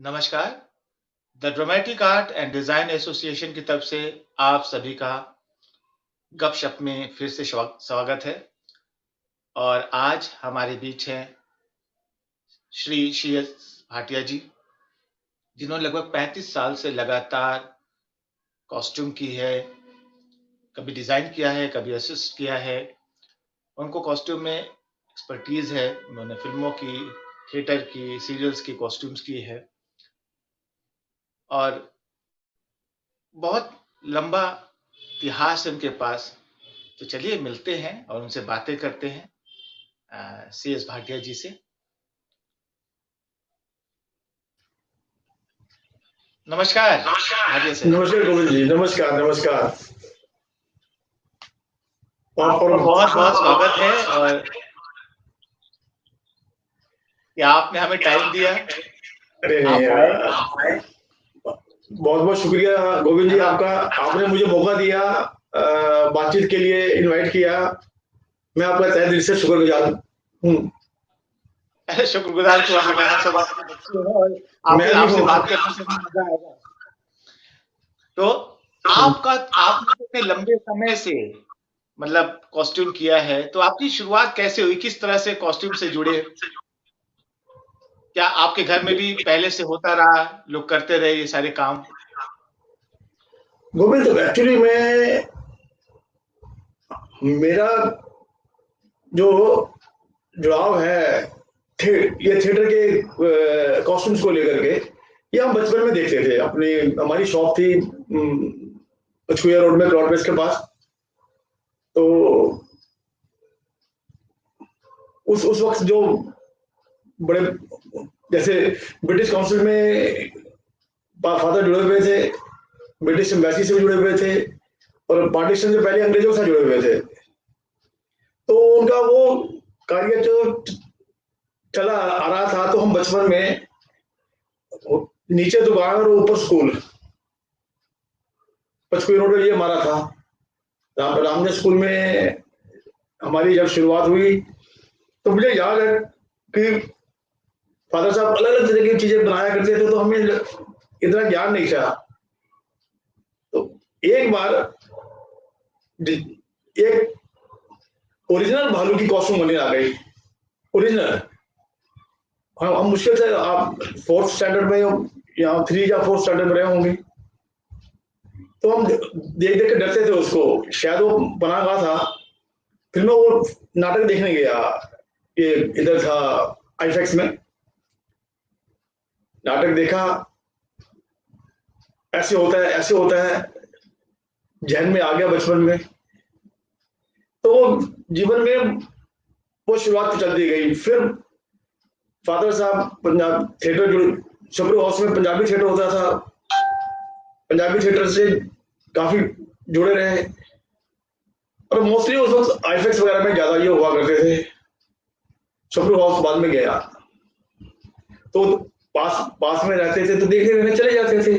नमस्कार। The dramatic art and design association की तरफ से आप सभी का गपशप में फिर से स्वागत है। और आज हमारे बीच हैं श्री शीएस भाटिया जी, जिन्होंने लगभग 35 साल से लगातार कॉस्ट्यूम की है, कभी डिजाइन किया है, कभी असिस्ट किया है। उनको कॉस्ट्यूम में एक्सपर्टीज है। उन्होंने फिल्मों की, थिएटर की, सीरियल्स की कॉस्ट्यूम्स की है और बहुत लंबा इतिहास है उनके पास। तो चलिए मिलते हैं और उनसे बातें करते हैं सी एस भाटिया जी से। नमस्कार भाटिया सर। नमस्कार गोविंद जी, नमस्कार नमस्कार। आपका बहुत बहुत स्वागत है और कि आपने हमें टाइम दिया। अरे आप आए। बहुत बहुत शुक्रिया गोविंद जी आपका। आपने मुझे मौका दिया, बातचीत के लिए इनवाइट किया। मैं आपका तहे दिल से शुक्रगुजार हूँ। शुक्रगुजार क्यों, हमें हम सब आपके बच्चे हैं और आपसे बात करने से मजा आएगा। तो आपने इतने लंबे समय से मतलब कॉस्ट्यूम किया है, तो आपकी शुरुआत कैसे हुई, किस तरह से कॉस्ट्यूम से जुड़े? क्या आपके घर में भी पहले से होता रहा, लोग करते रहे ये सारे काम? गोविंद, तो एक्चुअली मेरा जो जुड़ाव है ये थिएटर के कॉस्ट्यूम्स को लेकर के, ये हम बचपन में देखते थे। अपनी हमारी शॉप थी पचकुया रोड में, ब्रॉडवेज के पास। तो उस वक्त जो बड़े, जैसे ब्रिटिश काउंसिल में फादर जुड़े हुए थे, ब्रिटिश एम्बेसी से भी जुड़े हुए थे, और पार्टीशन से पहले अंग्रेजों से जुड़े हुए थे। तो उनका वो कार्य जो चला आ रहा था, तो हम बचपन में नीचे दुकान और ऊपर स्कूल, पचकुई रोड में ये हमारा था। रामदेव स्कूल में हमारी जब शुरुआत हुई, तो मुझे याद है कि फादर साहब अलग अलग तरह की चीजें बनाया करते थे, तो हमें इतना ज्ञान नहीं था। तो एक बार एक ओरिजिनल भालू की कॉस्ट्यूम बनने आ गई, ओरिजिनल। हम मुश्किल से आप 4th स्टैंडर्ड में या 3 या 4th स्टैंडर्ड में रहे होंगे, तो हम देख देख के डरते थे उसको। शायद वो बना हुआ था। फिर मैं वो नाटक देखने गया, ये इधर था आईफेक्स में। नाटक देखा, ऐसे होता है ऐसे होता है, जहन में आ गया बचपन में। तो जीवन में वो शुरुआत चलती गई। फिर फादर साहब पंजाब थिएटर, छपरू हाउस में पंजाबी थिएटर होता था, पंजाबी थिएटर से काफी जुड़े रहे। और मोस्टली उस वक्त आईफेक्स वगैरह में ज्यादा ये हुआ करते थे। छपरू हाउस बाद में गया, तो पास पास में रहते थे, तो देखने देखने चले जाते थे।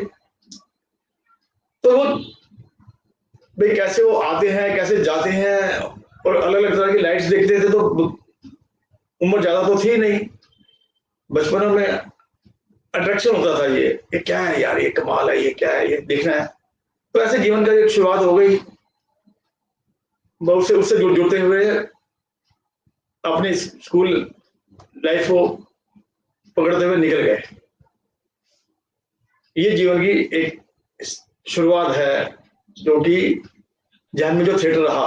तो वो भाई कैसे वो आते हैं, कैसे जाते हैं, और अलग अलग तरह की लाइट्स देखते थे। तो उम्र ज्यादा तो थी नहीं, बचपन में अट्रैक्शन होता था, ये क्या है यार, ये कमाल है, ये क्या है, ये देखना है। तो ऐसे जीवन का एक शुरुआत हो गई। बहुत से उससे जुड़ते हुए अपनी स्कूल लाइफ को पकड़ते हुए निकल गए। ये जीवन की एक शुरुआत है, जो कि जहन में जो थिएटर रहा।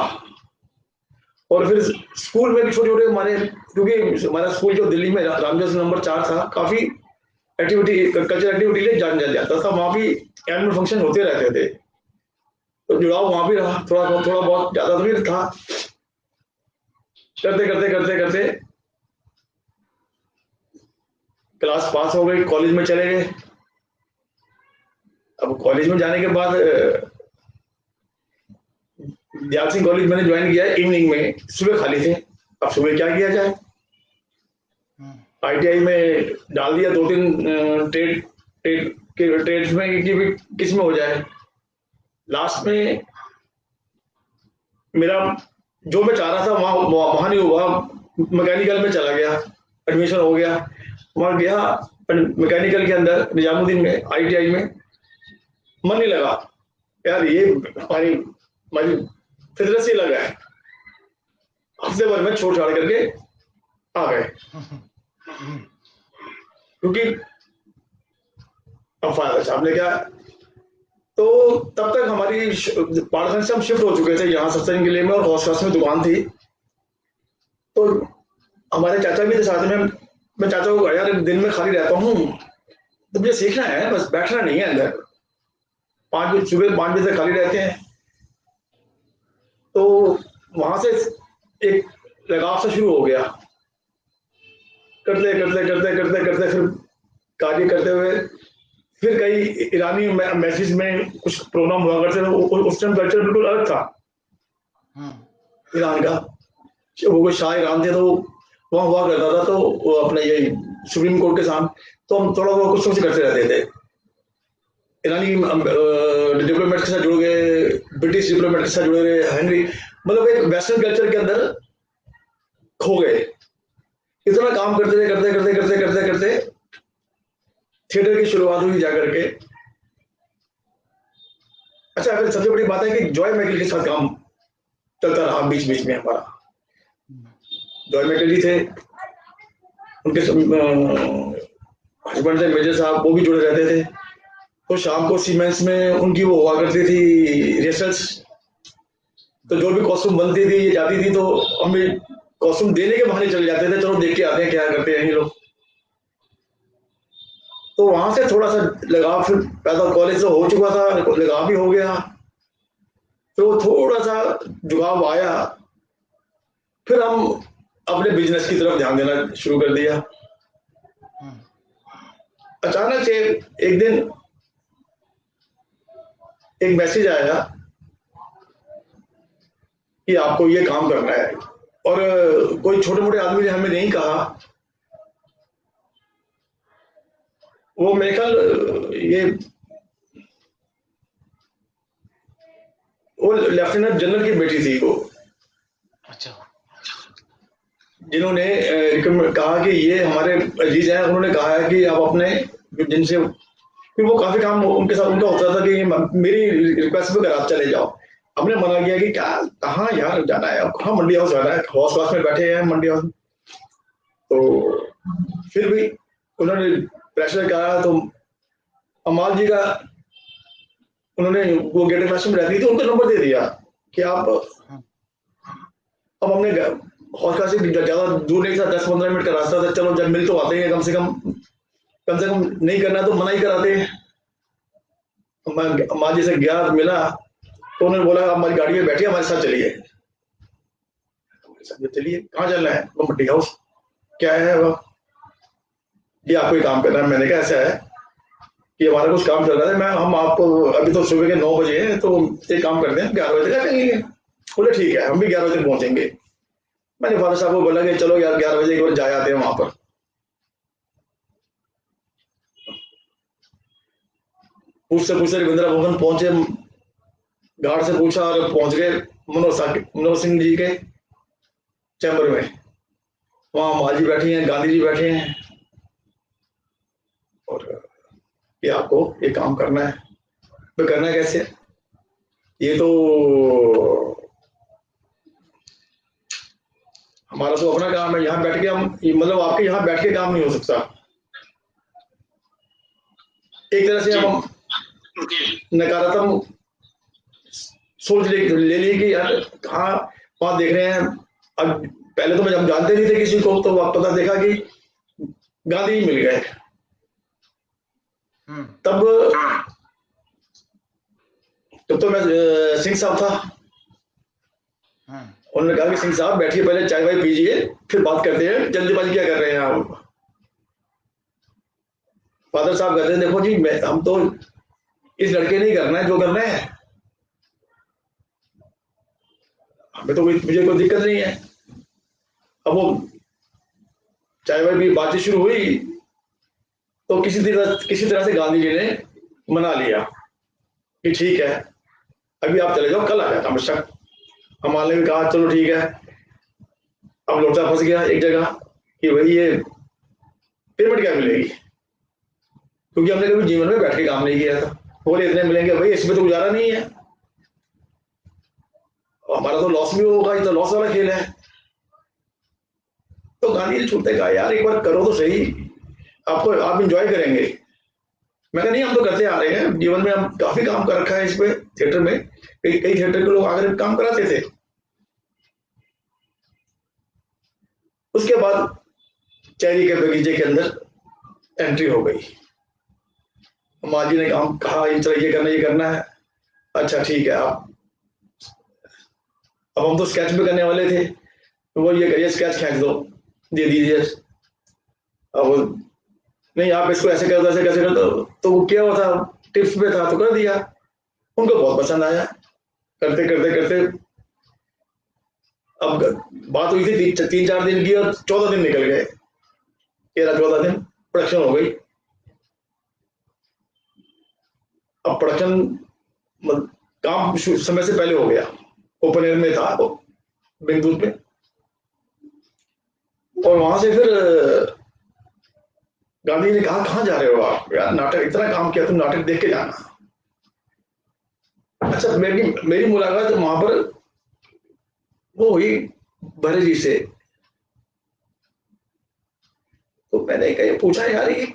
और फिर स्कूल में भी छोटे छोटे हमारे, क्योंकि हमारा स्कूल जो दिल्ली में रामजस नंबर 4 था, काफी एक्टिविटी, कल्चरल एक्टिविटी लिए जान जाता था। वहां भी एनुअल फंक्शन होते रहते थे, तो जुड़ाव वहां भी रहा। थोड़ा थोड़ा बहुत, ज्यादा तो नहीं था। करते करते करते करते क्लास पास हो गई, कॉलेज में चले गए। अब कॉलेज में जाने के बाद दयाल सिंह कॉलेज मैंने ज्वाइन किया इवनिंग में, सुबह खाली थे। अब सुबह क्या किया जाए, आईटीआई में डाल दिया। 2-3 ट्रेड्स में कि किस में हो जाए। लास्ट में मेरा जो मैं चाह रहा था वहां नहीं हुआ, मैकेनिकल में चला गया, एडमिशन हो गया। वहां गया, मैकेनिकल के अंदर निजामुद्दीन में ITI में मन नहीं लगा यार, ये हमारी फितरत से लगा है। हफ्ते भर में छोड़ छाड़ करके आ गए, क्योंकि अब फादर साहब ने क्या, तो तब तक हमारी पाड़गंज से हम शिफ्ट हो चुके थे यहाँ सत्संग के लिए में, और हौस में दुकान थी। तो हमारे चाचा भी थे साथ में। मैं चाचा को यार दिन में खाली रहता हूँ तो मुझे सीखना है, बस बैठना नहीं है अंदर। 5 बजे सुबह 5 बजे तक खाली रहते हैं। तो वहां से एक लगाव सा शुरू हो गया, करते करते करते करते करते फिर कार्य करते हुए, फिर कई ईरानी मैसेज में कुछ प्रोग्राम हुआ करते थे। उस टाइम कल्चर बिल्कुल अलग था ईरान का। वो कोई शाह ईरान थे तो वहाँ हुआ करता था, तो वो अपने यही सुप्रीम कोर्ट के सामने, तो हम थोड़ा बहुत कुछ करते रहते थे। ईरानी डिप्लोमेट के साथ जुड़ गए, ब्रिटिश डिप्लोमेट के साथ जुड़ गए, हेनरी, मतलब एक वेस्टर्न कल्चर के अंदर खो गए। इतना काम करते थे, करते करते करते करते करते थिएटर की शुरुआत हुई जाकर के। अच्छा, फिर सबसे बड़ी बात है कि जॉय मैकल के साथ काम चलता रहा बीच बीच में हमारा। जॉय मैकल जी थे, उनके हस्बैंड थे मेजर साहब, वो भी जुड़े रहते थे। तो शाम को सीमेंस में उनकी वो हुआ करती थी रिहर्सल्स, तो जो भी कॉस्ट्यूम बनती थी, ये जाती थी, तो हम भी कॉस्ट्यूम देने के बहाने चले जाते थे, चलो देख के आते हैं क्या करते हैं ये लोग। तो वहां से थोड़ा सा लगाव फिर पैदा, कॉलेज से हो चुका था, लगाव भी हो गया, तो थोड़ा सा जुगाव आया। फिर हम अपने बिजनेस की तरफ ध्यान देना शुरू कर दिया। अचानक से एक दिन एक मैसेज आया कि आपको ये काम करना है, और कोई छोटे मोटे आदमी ने हमें नहीं कहा। वो मेरे ख्याल ये वो लेफ्टिनेंट जनरल की बेटी थी वो, अच्छा, जिन्होंने कहा कि ये हमारे अजीज हैं। उन्होंने कहा है कि आप अपने जिनसे, फिर वो काफी काम उनके साथ उनका होता था कि मेरी रिक्वेस्ट पे अगर आप चले जाओ। हमने मना किया कि क्या, कहाँ यार जाना है, कहाँ मंडी हाउस जाना है, हौस क्लास में बैठे हैं मंडी हाउस। तो फिर भी उन्होंने प्रेशर करा, तो अमाल जी का, उन्होंने, वो गेट क्लास में रहती थी, उनको नंबर दे दिया कि आप, अब हमने हौस क्लास से ज्यादा दूर नहीं था, 10-15 मिनट का रास्ता था, चलो जब मिल तो आते हैं, कम से कम नहीं करना तो मना ही कराते हैं। माँ जी से गया, मिला, तो उन्होंने बोला आप हमारी गाड़ी में बैठिए, हमारे साथ चलिए। चलिए, कहाँ चलना है? मंडी हाउस। क्या है वो? ये आपको काम करना है। मैंने कहा ऐसा है कि हमारा कुछ काम चल रहा है, हम आपको, अभी तो सुबह के 9 बजे हैं, तो एक काम करते हैं 11 बजे तक चलेंगे। बोले ठीक है, हम भी 11 बजे तक पहुंचेंगे। मैंने फादर साहब को बोला कि चलो यार 11 बजे एक बार जा आते हैं वहां पर। पूछते पूछते रविंद्रा भवन पहुंचे, गार्ड से पूछा और पहुंच गए मनोज सिंह जी के चैम्बर में। वहां माँ जी बैठी हैं, गांधी जी बैठे हैं, और ये आपको ये काम करना है। तो करना कैसे? ये तो हमारा तो अपना काम है, यहाँ बैठ के हम, मतलब आपके यहाँ बैठ के काम नहीं हो सकता। एक तरह से हम नकारात्मक सोच ले ली कि यार कहाँ वहां देख रहे हैं। अब पहले तो हम जानते नहीं थे किसी को, तो आप पता देखा कि गांधी जी मिल गए। तब तो मैं सिंह साहब था। उन्होंने कहा कि सिंह साहब बैठिए, पहले चाय वाय पीजिए, फिर बात करते हैं, जल्दीबाजी क्या कर रहे हैं आप? फादर साहब कहते हैं देखो जी, हम तो इस लड़के नहीं करना है जो करना है, हमें तो मुझे कोई दिक्कत नहीं है। अब वो चाय वाय भी बातचीत शुरू हुई, तो किसी तरह से गांधी जी ने मना लिया कि ठीक है, अभी आप चले जाओ, कल आ जाता हमेशा। हमारे भी कहा चलो ठीक है। अब लौटा फंस गया एक जगह कि भाई ये पेमेंट क्या मिलेगी। क्योंकि हमने कभी जीवन में बैठ के काम नहीं किया था। बोले इतने मिलेंगे भाई, इसमें तो गुजारा नहीं है, हमारा तो लॉस भी होगा, ये तो लॉस वाला खेल है। तो गांधी जी छूटते कहा यार एक बार करो तो सही, आपको आप इंजॉय करेंगे। मैं कहा नहीं, हम तो करते आ रहे हैं जीवन में, हम काफी काम कर रखा है इस पे, थिएटर में कई कई थिएटर के लोग आकर काम कराते थे। उसके बाद चेरी के बगीचे के अंदर एंट्री हो गई। माँ जी ने काम कहा ये करना है। अच्छा ठीक है, आप अब हम तो स्केच भी करने वाले थे, तो वो ये करिए स्केच खींच दो, दे दीजिए। अब नहीं आप इसको ऐसे कर दो, ऐसे कैसे कर दो, तो वो क्या हुआ था, टिप्स पे था तो कर दिया। उनको बहुत पसंद आया। करते करते करते अब बात हुई थी 3-4 दिन की, और 14 दिन निकल गए, 13-14 दिन प्रोडक्शन हो गई। अब प्रोडक्शन काम समय से पहले हो गया, ओपन एयर में था वो बेंगलुरु में। और वहां से फिर गांधी ने कहा कहाँ जा रहे हो आप यार, नाटक इतना काम किया, तुम नाटक देख के जाना। अच्छा मेरी मेरी मुलाकात वहां पर वो हुई भरे जी से। तो मैंने कहीं पूछा यार ये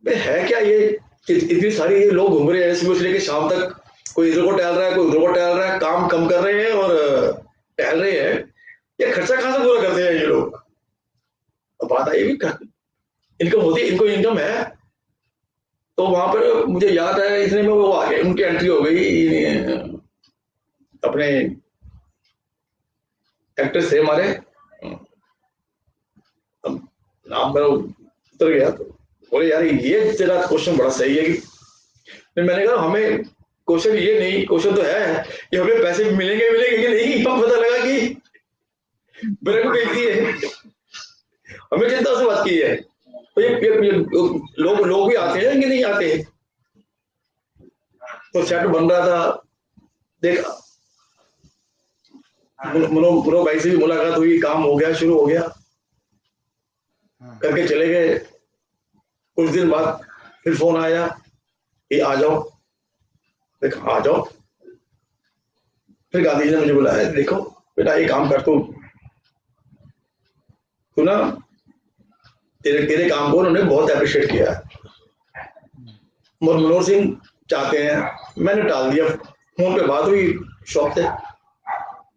है क्या, ये इतनी सारी ये लोग घूम रहे हैं सुबह से लेकर शाम तक, कोई इधर को टहल रहा है, कोई उधर को टहल रहा है, काम कम कर रहे हैं और टहल रहे हैं, ये खर्चा कहाँ से पूरा करते हैं ये लोग। अब बात आई भी इनकम होती है, इनको इनकम है। तो वहां पर मुझे याद है इतने में वो आ गए, उनकी एंट्री हो गई, अपने एक्टर्स थे हमारे, नाम मेरा उतर गया। तो बोले यार ये तेरा क्वेश्चन बड़ा सही है कि मैंने कहा हमें क्वेश्चन ये नहीं, क्वेश्चन तो है कि हमें पैसे मिलेंगे मिलेंगे कि नहीं। अब पता लगा कि ब्रेक फेंक दिए, हमें चिंता से बात की है। तो ये लोग भी आते हैं कि नहीं आते हैं। तो सेट बन रहा था, देखा मनोज भाई से भी मुलाकात हुई, काम हो गया, शुरू हो गया, करके चले गए। कुछ दिन बाद फिर फोन आया कि आ जाओ। देखा आ जाओ। फिर गांधी जी ने मुझे बुलाया, देखो बेटा ये काम कर, तू ना तेरे तेरे काम को उन्होंने बहुत अप्रिशिएट किया है। मनोहर सिंह चाहते हैं, मैंने टाल दिया, फोन पे बात हुई शॉप से।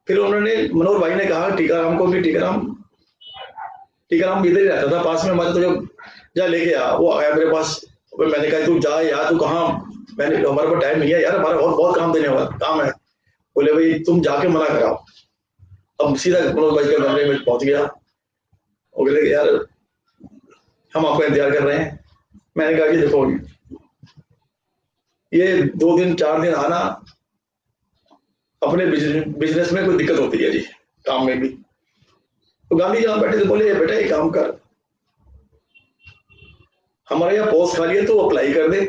फिर उन्होंने मनोहर भाई ने कहा टीकाराम को कि टीकाराम इधर ही रहता था पास में हमारे, तो जब जा लेके आ, वो आया मेरे पास। मैंने कहा तू जा यार, तू कहाँ, मैंने हमारे पास टाइम नहीं है यार, हमारा बहुत काम देने वाला काम है। बोले भाई तुम जाके मना कराओ। अब सीधा मनोज भाई के कमरे में पहुंच गया, वो बोले यार हम आपका इंतजार कर रहे हैं। मैंने कहा कि देखो ये 2 दिन 4 दिन आना, अपने बिजनेस में कोई दिक्कत होती है जी, काम में भी। तो गांधी जी बैठे थे, बोले बेटा ये काम कर, हमारे यहाँ पोस्ट खाली है तो अप्लाई कर दे,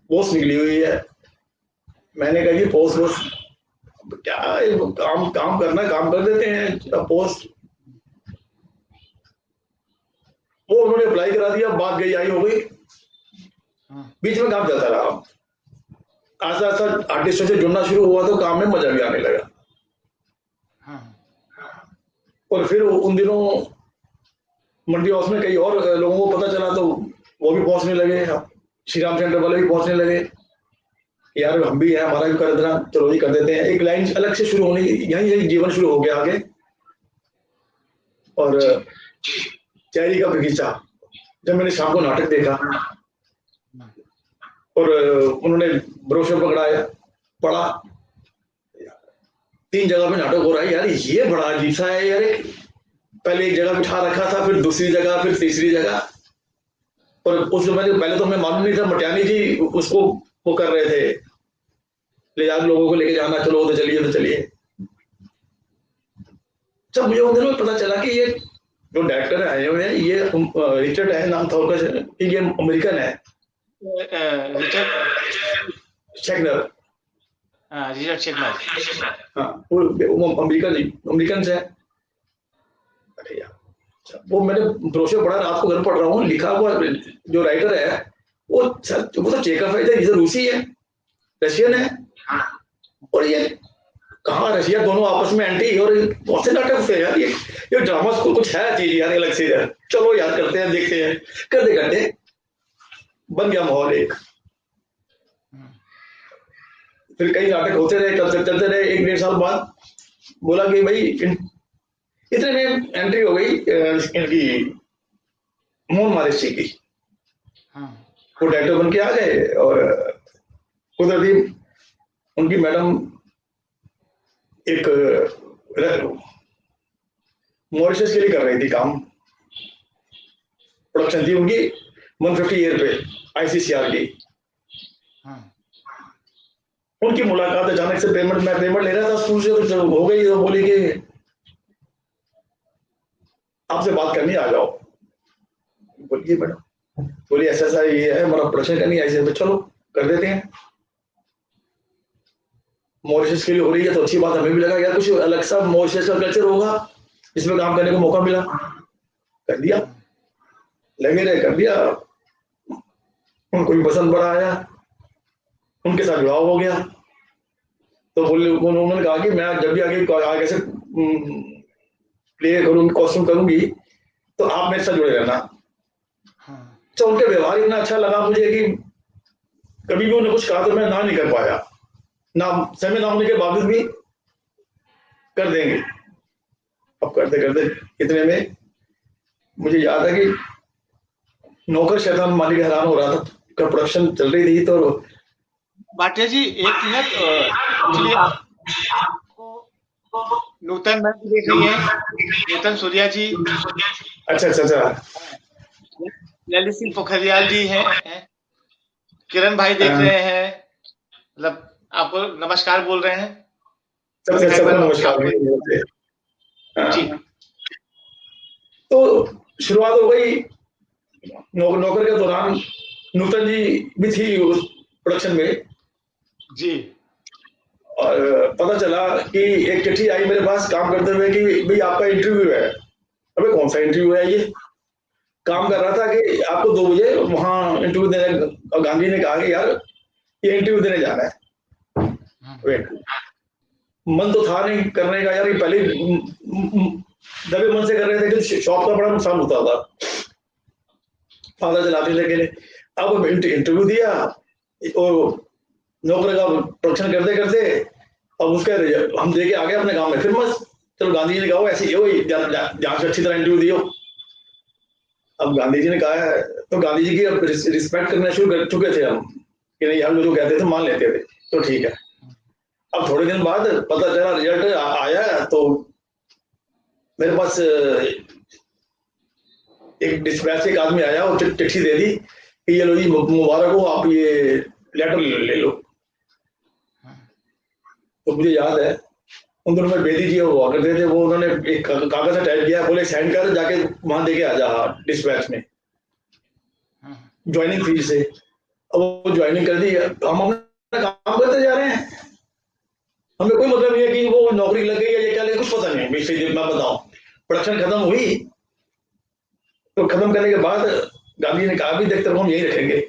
पोस्ट निकली हुई है। मैंने कहा कि पोस्ट क्या काम करना, काम कर देते हैं पोस्ट। वो उन्होंने अप्लाई करा दिया, बात गई आई हो गई, बीच में काम चलता रहा। ऐसा ऐसा आर्टिस्टों से जुड़ना शुरू हुआ तो काम में मजा भी आने लगा। और फिर उन दिनों मंडी हाउस में कई और लोगों को पता चला, तो वो भी पहुंचने लगे, श्री राम सेंटर वाले भी पहुंचने लगे, यार हम भी है, हमारा भी कर देना, चलो जी कर देते हैं। एक लाइन अलग से शुरू होने, यही जीवन शुरू हो गया आगे। और चेरी का बगीचा जब मैंने शाम को नाटक देखा और उन्होंने ब्रोशर पकड़ाया, पढ़ा, 3 जगह पे नाटक हो रहा है, यार ये बड़ा अजीब सा है यार, पहले एक जगह बिठा रखा था, फिर दूसरी जगह, फिर तीसरी जगह। और उस समय पहले तो हमें मालूम नहीं था, मटियानी जी उसको वो कर रहे थे, ले जाकर लोगों को लेके जाना, चलो तो चलिए तो चलिए। जब मुझे उन दिनों में पता चला कि ये जो डायरेक्टर आए हुए हैं, ये रिचर्ड है नाम था उनका, ये अमेरिकन है, रिचर्ड शेगनर। रिचर्ड शेगनर, हाँ वो अमेरिकन से। अरे यार वो मैंने ब्रोशर पढ़ा, रात को घर पढ़ रहा हूँ, लिखा हुआ जो राइटर है वो तो चेकअप है, इधर रूसी है, रशियन है, और ये कहाँ रशिया, दोनों आपस में एंटी, और बहुत से नाटक थे यार, ये ड्रामा स्कूल कुछ है चीज यार अलग से यार, चलो यार करते हैं, देखते हैं, करते करते बन गया माहौल एक। फिर कई नाटक होते रहे, चलते रहे, 1-1.5 साल बाद बोला कि भाई इतने में एंट्री हो गई इनकी मोहन मारिशी की, वो डायरेक्टर बन के आ गए, और कुदरती उनकी मैडम एक मॉरिशस के लिए कर रही थी काम, प्रोडक्शन थी उनकी 150 ईयर पे आईसीसीआर की। उनकी मुलाकात अचानक से, मैं पेमेंट ले रहा था स्कूल से, तो हो गई, तो बोली कि आपसे बात करनी, आ जाओ। बोलिए मैडम, बोली ऐसा ऐसा ये है, हमारा प्रोडक्शन करनी है ऐसे, चलो कर देते हैं, मॉरिशस के लिए हो रही है तो अच्छी बात, हमें भी लगा यार कुछ अलग सा मॉरिशस का कल्चर होगा, इसमें काम करने को मौका मिला, कर दिया, लगे रहे, कर दिया, उनको भी पसंद बड़ा आया, उनके साथ जुड़ाव हो गया। तो बोले, उन्होंने कहा कि मैं जब भी आगे से प्ले करूंगी, कॉस्ट्यूम करूंगी, तो आप मेरे साथ जुड़े रहना। तो उनके व्यवहार इतना अच्छा लगा मुझे कि कभी भी उन्होंने कुछ कहा तो मैं ना नहीं कर पाया, ना समय ना होने के बावजूद भी कर देंगे। अब करते करते इतने में मुझे याद है कि नौकर शैतान मालिक हैरान हो रहा था का प्रोडक्शन चल रही थी। तो भाटिया जी एक मिनट, एक्चुअली आपको नूतन मैम भी देख रही है, नूतन सूर्या जी, अच्छा अच्छा अच्छा, ललित सिंह पोखरियाल जी हैं, किरण भाई देख रहे हैं, मतलब आपको नमस्कार बोल रहे हैं। सबसे सबको नमस्कार जी। तो शुरुआत हो गई, नौकर के दौरान नूतन जी भी थी उस प्रोडक्शन में जी, और पता चला कि एक चिट्ठी आई मेरे पास काम करते हुए कि भाई आपका इंटरव्यू है। अबे कौन सा इंटरव्यू है, ये काम कर रहा था कि आपको 2 बजे वहां इंटरव्यू देने, और गांधी ने कहा कि यार ये इंटरव्यू देने जाना है। मन तो था नहीं करने का यार, ये पहले दबे मन से कर रहे थे कि शॉप का बड़ा नुकसान होता था, फादर चलाते थे अकेले। अब इंटरव्यू दिया और नौकर का प्रोडक्शन करते करते अब उसका हम दे के आ गए अपने काम में, फिर मस्त चलो गांधी जी ने कहा ऐसे ही हो, ध्यान से अच्छी तरह इंटरव्यू दियो। अब गांधी जी ने कहा है तो गांधी जी की अब रिस्पेक्ट करना शुरू कर चुके थे हम, कि नहीं हम जो कहते थे मान लेते थे, तो ठीक है। अब थोड़े दिन बाद पता चला रिजल्ट आया, तो मेरे पास एक डिस्पैच से एक आदमी आया और चिट्ठी दे दी कि ये लो जी मुबारक हो, आप ये लेटर ले लो। तो मुझे याद है उन दोनों में बेदी जी हुआ करते थे, वो उन्होंने एक कागज से टाइप किया, बोले साइन कर जाके वहां दे के आ जा डिस्पैच में ज्वाइनिंग फीस से। अब वो ज्वाइनिंग कर दी, हम अपना काम करते जा रहे हैं, हमें कोई मतलब नहीं है कि वो नौकरी लग गई है या क्या लगे, कुछ पता नहीं है। मैं बताऊं, प्रोडक्शन खत्म हुई तो खत्म करने के बाद गांधी ने कहा भी देखते रहो हम यही रखेंगे,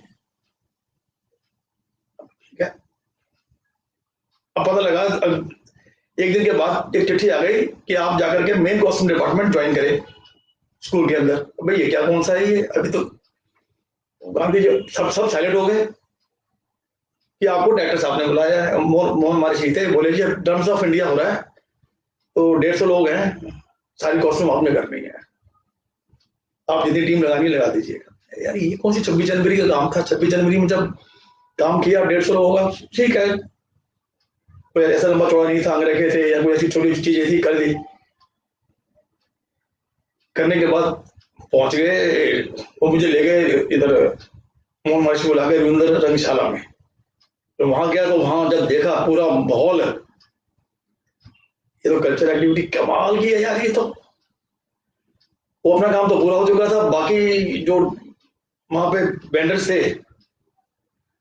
ठीक है। अब पता लगा एक दिन के बाद एक चिट्ठी आ गई कि आप जाकर के मेन कॉस्ट्यूम डिपार्टमेंट ज्वाइन करें स्कूल के अंदर। भाई ये क्या कौन सा है ये, अभी तो गांधी जी सब साइलेंट हो गए कि आपको डायरेक्टर साहब ने बुलाया है। मोहन मारिशी थे, बोले जी टर्म्स ऑफ इंडिया हो रहा है तो 150 लोग हैं, सारी कॉस्ट्यूम आपने करनी है, आप जितनी टीम लगानी लगा दीजिएगा। यार ये कौन सी 26 जनवरी का काम था, 26 जनवरी में जब काम किया 150 लोगों का, ठीक है, कोई ऐसा लंबा चौड़ा नहीं था, अंग्रेजे थे या कोई ऐसी छोटी चीजें थी, कर दी। करने के बाद पहुंच गए, वो मुझे ले गए इधर मोहन मारिशी को ला गए रविंद्र रंगशाला में। तो वहां गया तो वहां जब देखा पूरा माहौल, ये तो कल्चर एक्टिविटी कमाल की है यार, ये तो वो अपना काम तो पूरा हो चुका था, बाकी जो वहां पे वेंडर्स थे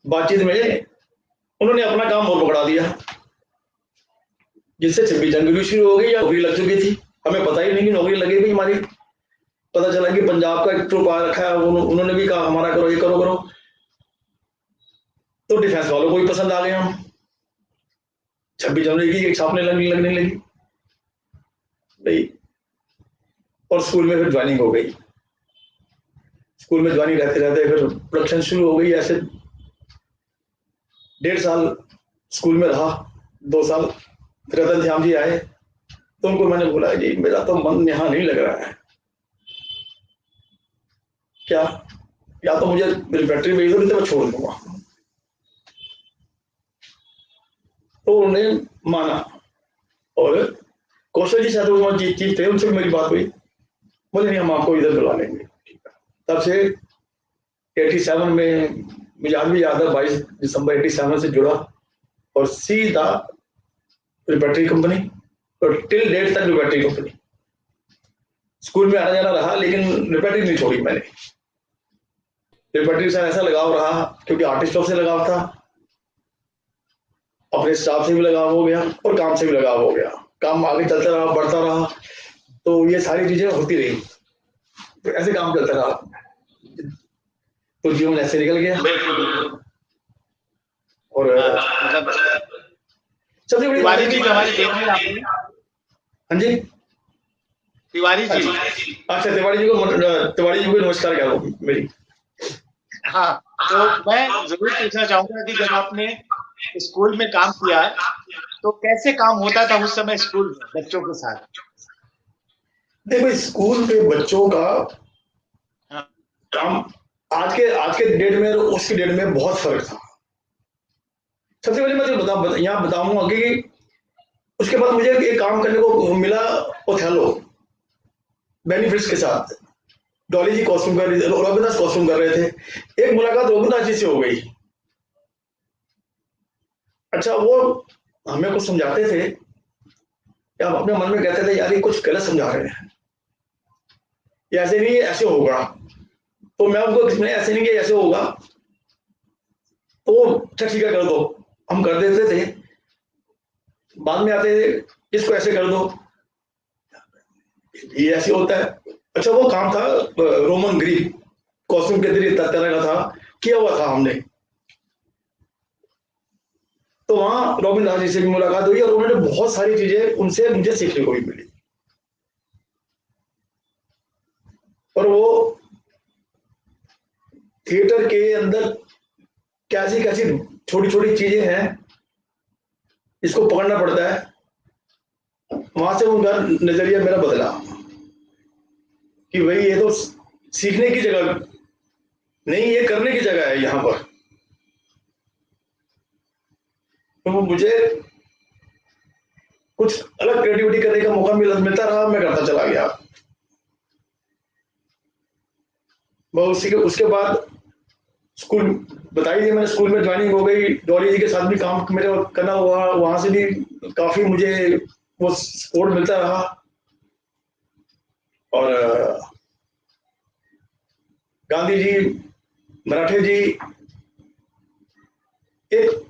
बातचीत में उन्होंने अपना काम और पकड़ा दिया, जिससे 26 जनवरी शुरू हो गई या नौकरी लग चुकी थी, हमें पता ही नहीं कि नौकरी लगेगी हमारी। पता चला कि पंजाब का एक ट्रुप आ रखा है, उन्होंने भी कहा हमारा करो, ये करो करो, तो डिफेंस वालों को भी पसंद आ गए हम। 26 जनवरी की छापने लगने लगी भाई, और स्कूल में फिर ज्वाइनिंग हो गई। स्कूल में ज्वाइनिंग रहते रहते फिर प्रोडक्शन शुरू हो गई। ऐसे 1.5 साल स्कूल में रहा, 2 साल फिर रतन श्याम जी आए, तो उनको मैंने बोला जी मेरा तो मन यहाँ नहीं लग रहा है, क्या या तो मुझे मेरी बैटरी भेज दो, नहीं तो मैं छोड़ दूंगा। तो उन्होंने माना, और कौशल जी शायद वो चीज थे, उनसे मेरी बात हुई, बोले नहीं हम आपको इधर बुला लेंगे। तब से 87 में, मुझे आज भी याद है, 22 दिसंबर 87 से जुड़ा और सीधा बैटरी कंपनी, और टिल डेट तक बैटरी कंपनी। स्कूल में आना जाना रहा, लेकिन रिपेटरी नहीं छोड़ी मैंने। रिपेटरी से ऐसा लगाव रहा क्योंकि आर्टिस्टों से लगाव था, अपने स्टाफ से भी लगाव हो गया और काम से भी लगाव हो गया। काम आगे चलता रहा, बढ़ता रहा, तो ये सारी चीजें होती रही, तो ऐसे काम चलता रहा, तो जीवन ऐसे निकल गया। और मतलब सबसे बड़ी तिवारी जी जो हमारे देख रहे हैं, हाँ जी तिवारी जी, अच्छा तिवारी जी को नमस्कार कह दो मेरी। हाँ, तो मैं जरूर पूछना चाहूंगा कि जब आपने स्कूल में काम किया तो कैसे काम होता था उस समय स्कूल में बच्चों के साथ? देखो स्कूल के बच्चों का काम आज के डेट में और उसके डेट में बहुत फर्क था। सबसे पहले मैं यहाँ बताऊंगा कि उसके बाद मुझे एक काम करने को मिला ओथेलो बेनिफिट्स के साथ। डॉली जी कॉस्ट्यूम कर रहे थे, रविंद्रनाथ कॉस्ट्यूम कर रहे थे, एक मुलाकात रविंद्रनाथ जी से हो गई। अच्छा वो हमें कुछ समझाते थे, या हम अपने मन में कहते थे यार ये कुछ गलत समझा रहे हैं, ये ऐसे नहीं ऐसे होगा, तो मैं उनको किसने ऐसे नहीं किया ऐसे होगा, तो अच्छा ठीक है कर दो, हम कर देते थे। बाद में आते थे इसको ऐसे कर दो, ये ऐसे होता है। अच्छा वो काम था रोमन ग्रीक कॉस्ट्यूम के तरह का था, किया हुआ था हमने। तो वहां रॉबिन दास जी से भी मुलाकात हुई और उन्होंने बहुत सारी चीजें उनसे मुझे सीखने को भी मिली। और वो थिएटर के अंदर कैसी कैसी छोटी छोटी चीजें हैं, इसको पकड़ना पड़ता है। वहां से उनका नजरिया मेरा बदला कि भाई ये तो सीखने की जगह नहीं, ये करने की जगह है यहाँ पर। तो मुझे कुछ अलग क्रिएटिविटी करने का मौका मिलता रहा, मैं करता चला गया। उसी के उसके बाद स्कूल बताई थी मैंने, स्कूल में ज्वाइनिंग हो गई, डॉली जी के साथ भी काम मेरा करना हुआ, वहां से भी काफी मुझे वो सपोर्ट मिलता रहा। और गांधी जी, मराठे जी, एक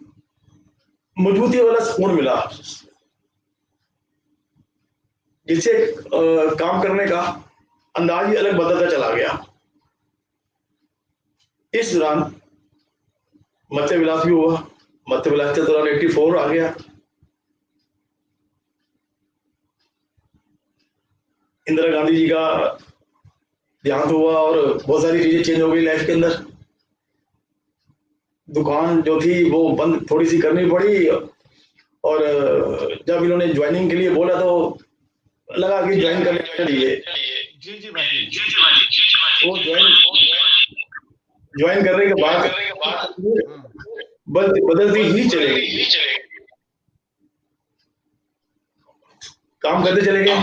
मजबूती वाला सपोर्ट मिला, जिससे काम करने का अंदाज ही अलग बदलता चला गया। इस दौरान मत्स्य विलास भी हुआ, मत्स्य विलास के दौरान 84 आ गया, इंदिरा गांधी जी का देहांत हुआ और बहुत सारी चीजें चेंज हो गई लाइफ के अंदर। दुकान जो थी वो बंद थोड़ी सी करनी पड़ी, और जब इन्होंने ज्वाइनिंग के लिए बोला तो लगा कि ज्वाइन करने के लिए जी वो ज्वाइन करने के बाद बदलती ही चलेगी, काम करते चले गए।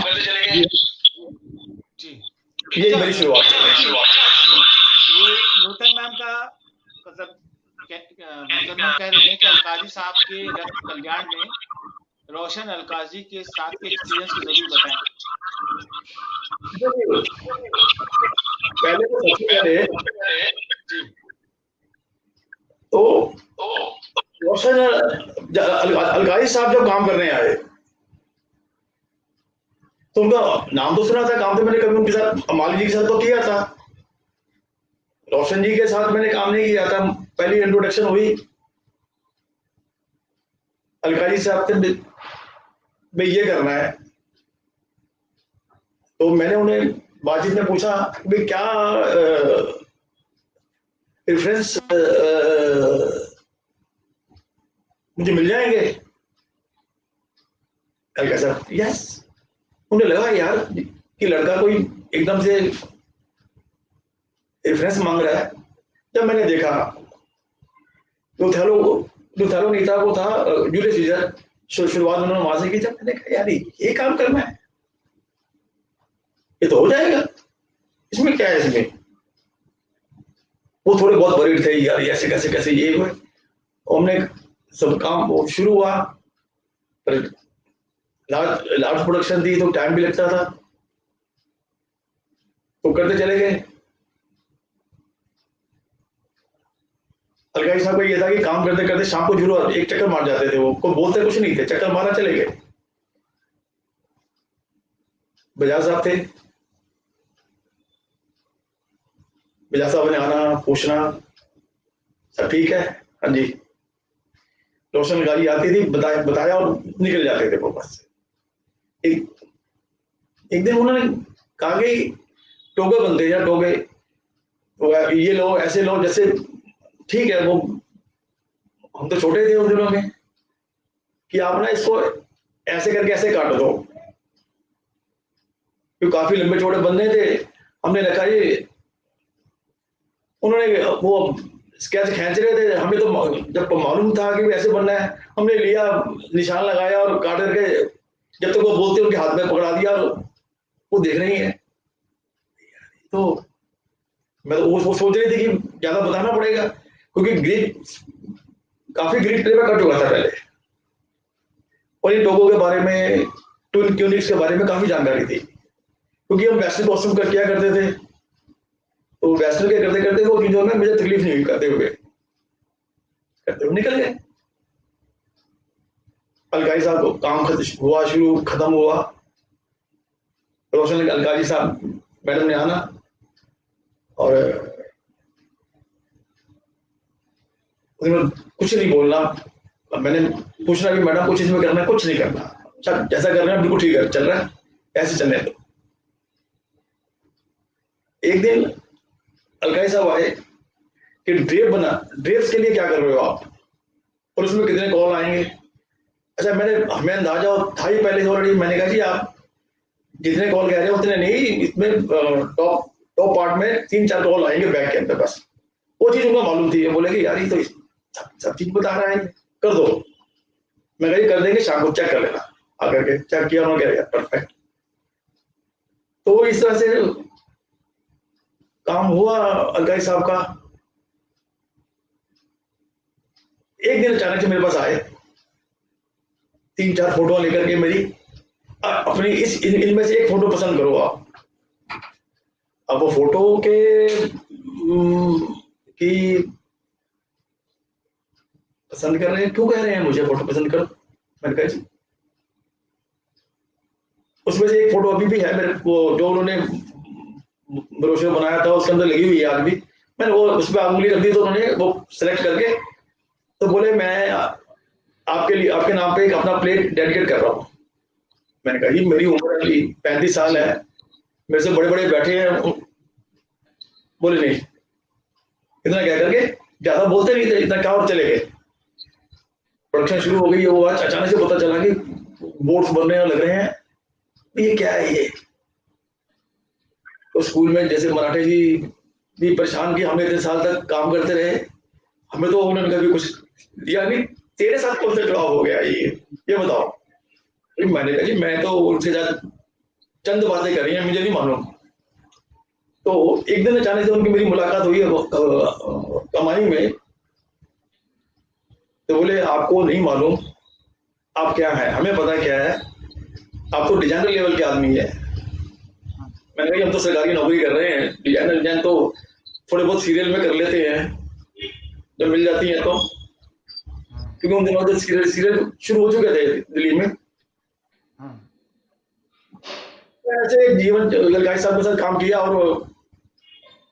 ये मेरी शुरुआत ये नूतन मैम का मतलब नूतन मैम कह रहे हैं कि अलकाजी साहब के रक्त कल्याण में रोशन अलकाजी के साथ के एक्सपीरियंस को जरूर बताएं। पहले तो सबसे पहले तो रोशन अलकाजी साहब जब काम करने आए तो उनका नाम तो सुना था, काम तो मैंने कभी उनके साथ माली जी के साथ तो किया था, रोशन जी के साथ मैंने काम नहीं किया था। पहली इंट्रोडक्शन हुई अलका जी से, आपसे भाई ये करना है। तो मैंने उन्हें बातचीत में पूछा भाई क्या रेफरेंस मुझे मिल जाएंगे? Alka sir yes. उन्हें लगा यार कि लड़का कोई एकदम से रेफरेंस मांग रहा है। जब मैंने देखा लुथेलो लुथेलो नहीं था, वो था जूलियस सीजर। शुरुआत उन्होंने वहां से की। जब मैंने कहा यार ये काम करना है, ये तो हो जाएगा, इसमें क्या है इसमें। वो थोड़े बहुत वरीड थे यार, ऐसे कैसे कैसे ये हुए। हमने सब काम वो शुरू हुआ, पर लार्ज प्रोडक्शन थी तो टाइम भी लगता था, तो करते चले गए। अलगाई साहब का ये था कि काम करते करते शाम को जरूर एक चक्कर मार जाते थे। वो कोई बोलते कुछ नहीं थे, चक्कर मारा चले गए। बजाज साहब थे, बजाज साहब ने आना पूछना सब ठीक है, हाँ जी। रोशन गाड़ी आती थी, बताया और निकल जाते थे वो बस। एक एक दिन उन्होंने कहा कि टोगे बनते हैं, टोगे ये लो ऐसे लो, जैसे ठीक है वो, हम तो छोटे थे उन दिनों में, कि आप ना इसको ऐसे करके ऐसे काट दो, क्योंकि काफी लंबे चौड़े बनने थे। हमने रखा ये, उन्होंने वो स्केच खींच रहे थे, हमें तो जब मालूम था कि ऐसे बनना है, हमने लिया निशान लगाया और काट करके जब तक वो बोलते उनके हाथ में पकड़ा दिया, और वो देख रही है। तो मैं तो वो सोच रही थी कि ज्यादा बताना पड़ेगा, क्योंकि ग्रीक काफी ग्रीक प्ले में कर चुका था पहले, और इन टोगो के बारे में, ट्विन ट्यूनिक्स के बारे में काफी जानकारी थी, क्योंकि हम वेस्टर्न कॉस्ट्यूम कर किया करते थे। तो वेस्टर्न के करते करते वो चीजों में मुझे तकलीफ नहीं हुई, करते हुए निकल गए। अलकाई साहब को काम हुआ शुरू, खत्म हुआ। रोशन अलकाई साहब मैडम ने आना और कुछ नहीं बोलना। मैंने पूछना कि मैडम कुछ इसमें करना है? कुछ नहीं करना, जैसा कर रहे हैं बिल्कुल ठीक है, चल रहा है, ऐसे चलने दो। एक दिन अलकाई साहब आए कि ड्रेप्स के लिए क्या कर रहे हो आप, और उसमें कितने कॉल आएंगे। अच्छा, हमें अंदाजा था ही पहले से ऑलरेडी। मैंने कहा जी आप जितने कॉल कह रहे हैं उतने नहीं, इसमें टॉप पार्ट में 3-4 कॉल आएंगे बैक के अंदर, बस। वो चीज उनको मालूम थी। बोले कि यार ये तो सब चीज बता रहा है, कर दो। मैं कही कर देंगे, शाम को चेक कर लेना। आकर के चेक किया, उन्होंने कहा यार परफेक्ट। तो इस तरह से काम हुआ अलकाई साहब का। एक दिन अचानक से मेरे पास आए 3-4 फोटो लेकर के, मेरी अपनी इनमें से एक फोटो पसंद करो आप। अब वो फोटो के की पसंद कर रहे हैं, क्यों कह रहे हैं मुझे फोटो पसंद करो? मैंने कहा जी उसमें से एक फोटो अभी भी है मेरे को, जो उन्होंने ब्रोशर बनाया था उसके अंदर लगी हुई है आज भी। मैंने वो उस पर उंगली रख दी, तो उन्होंने वो सिलेक्ट करके तो बोले मैं आपके लिए, आपके नाम पे एक अपना प्लेट डेडिकेट कर रहा हूँ। मैंने कहा जी मेरी उम्र अभी 35 साल है, मेरे से बड़े बड़े बैठे हैं। बोले नहीं, इतना कह करके, ज्यादा बोलते नहीं थे, इतना क्या, और चले गए। प्रोडक्शन शुरू हो गई। वो अचानक से पता चला कि बोर्ड्स बनने लग रहे हैं, ये क्या है ये। तो स्कूल में जैसे मराठे जी भी परेशान किया, हमें इतने साल तक काम करते रहे, हमें तो उन्होंने कभी कुछ दिया नहीं। तेरे साथ कौन सा जवाब हो गया ये बताओ। मैंने कहा जी मैं तो उनसे ज्यादा चंद बातें करी हैं, मुझे नहीं मालूम। तो एक दिन अचानक से उनकी मेरी मुलाकात हुई कमाई में। तो बोले आपको नहीं मालूम आप क्या है, हमें पता क्या है, आप तो डिजाइनर लेवल के आदमी है। मैंने कहा हम तो सरकारी नौकरी कर रहे हैं, डिजाइन तो थोड़े बहुत सीरियल में कर लेते हैं जब मिल जाती है तो, क्योंकि उन दिनों सीरियल शुरू हो चुके थे दिल्ली में। ऐसे जीवन ललकारी साहब के साथ काम किया और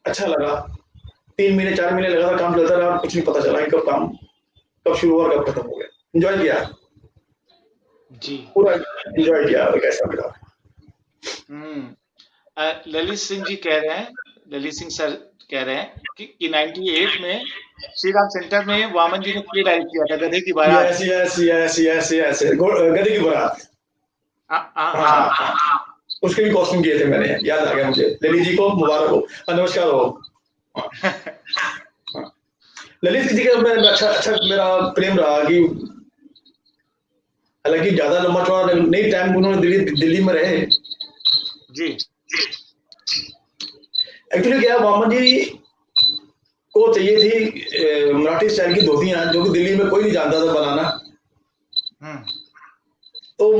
अच्छा लगा। 3 महीने 4 महीने लगा था, काम चलता रहा, कुछ नहीं पता चला कि कब काम कब शुरू हुआ कब खत्म हो गया। एंजॉय किया, जी। पूरा एंजॉय किया ललकारी साहब के साथ। ललित सिंह जी कह रहे हैं, ललित सिंह सर कह रहे हैं कि 98 में श्री राम सेंटर में वामन जी ने प्ले डायरेक्ट किया था, गधे की बारात। Yes yes yes yes yes, गधे की बारात। हाँ, उसके भी कॉस्ट्यूम किए थे मैंने, याद आ गया मुझे। ललित जी को मुबारक हो, नमस्कार हो। ललित जी का मैं अच्छा मेरा प्रेम रहा कि हालांकि ज्यादा लंबा चौड़ा नहीं टाइम उन्होंने दिल्ली में रहे जी। एक्चुअली क्या वामन जी को चाहिए थी मराठी स्टाइल की धोतियां, जो कि दिल्ली में कोई नहीं जानता था बनाना। तो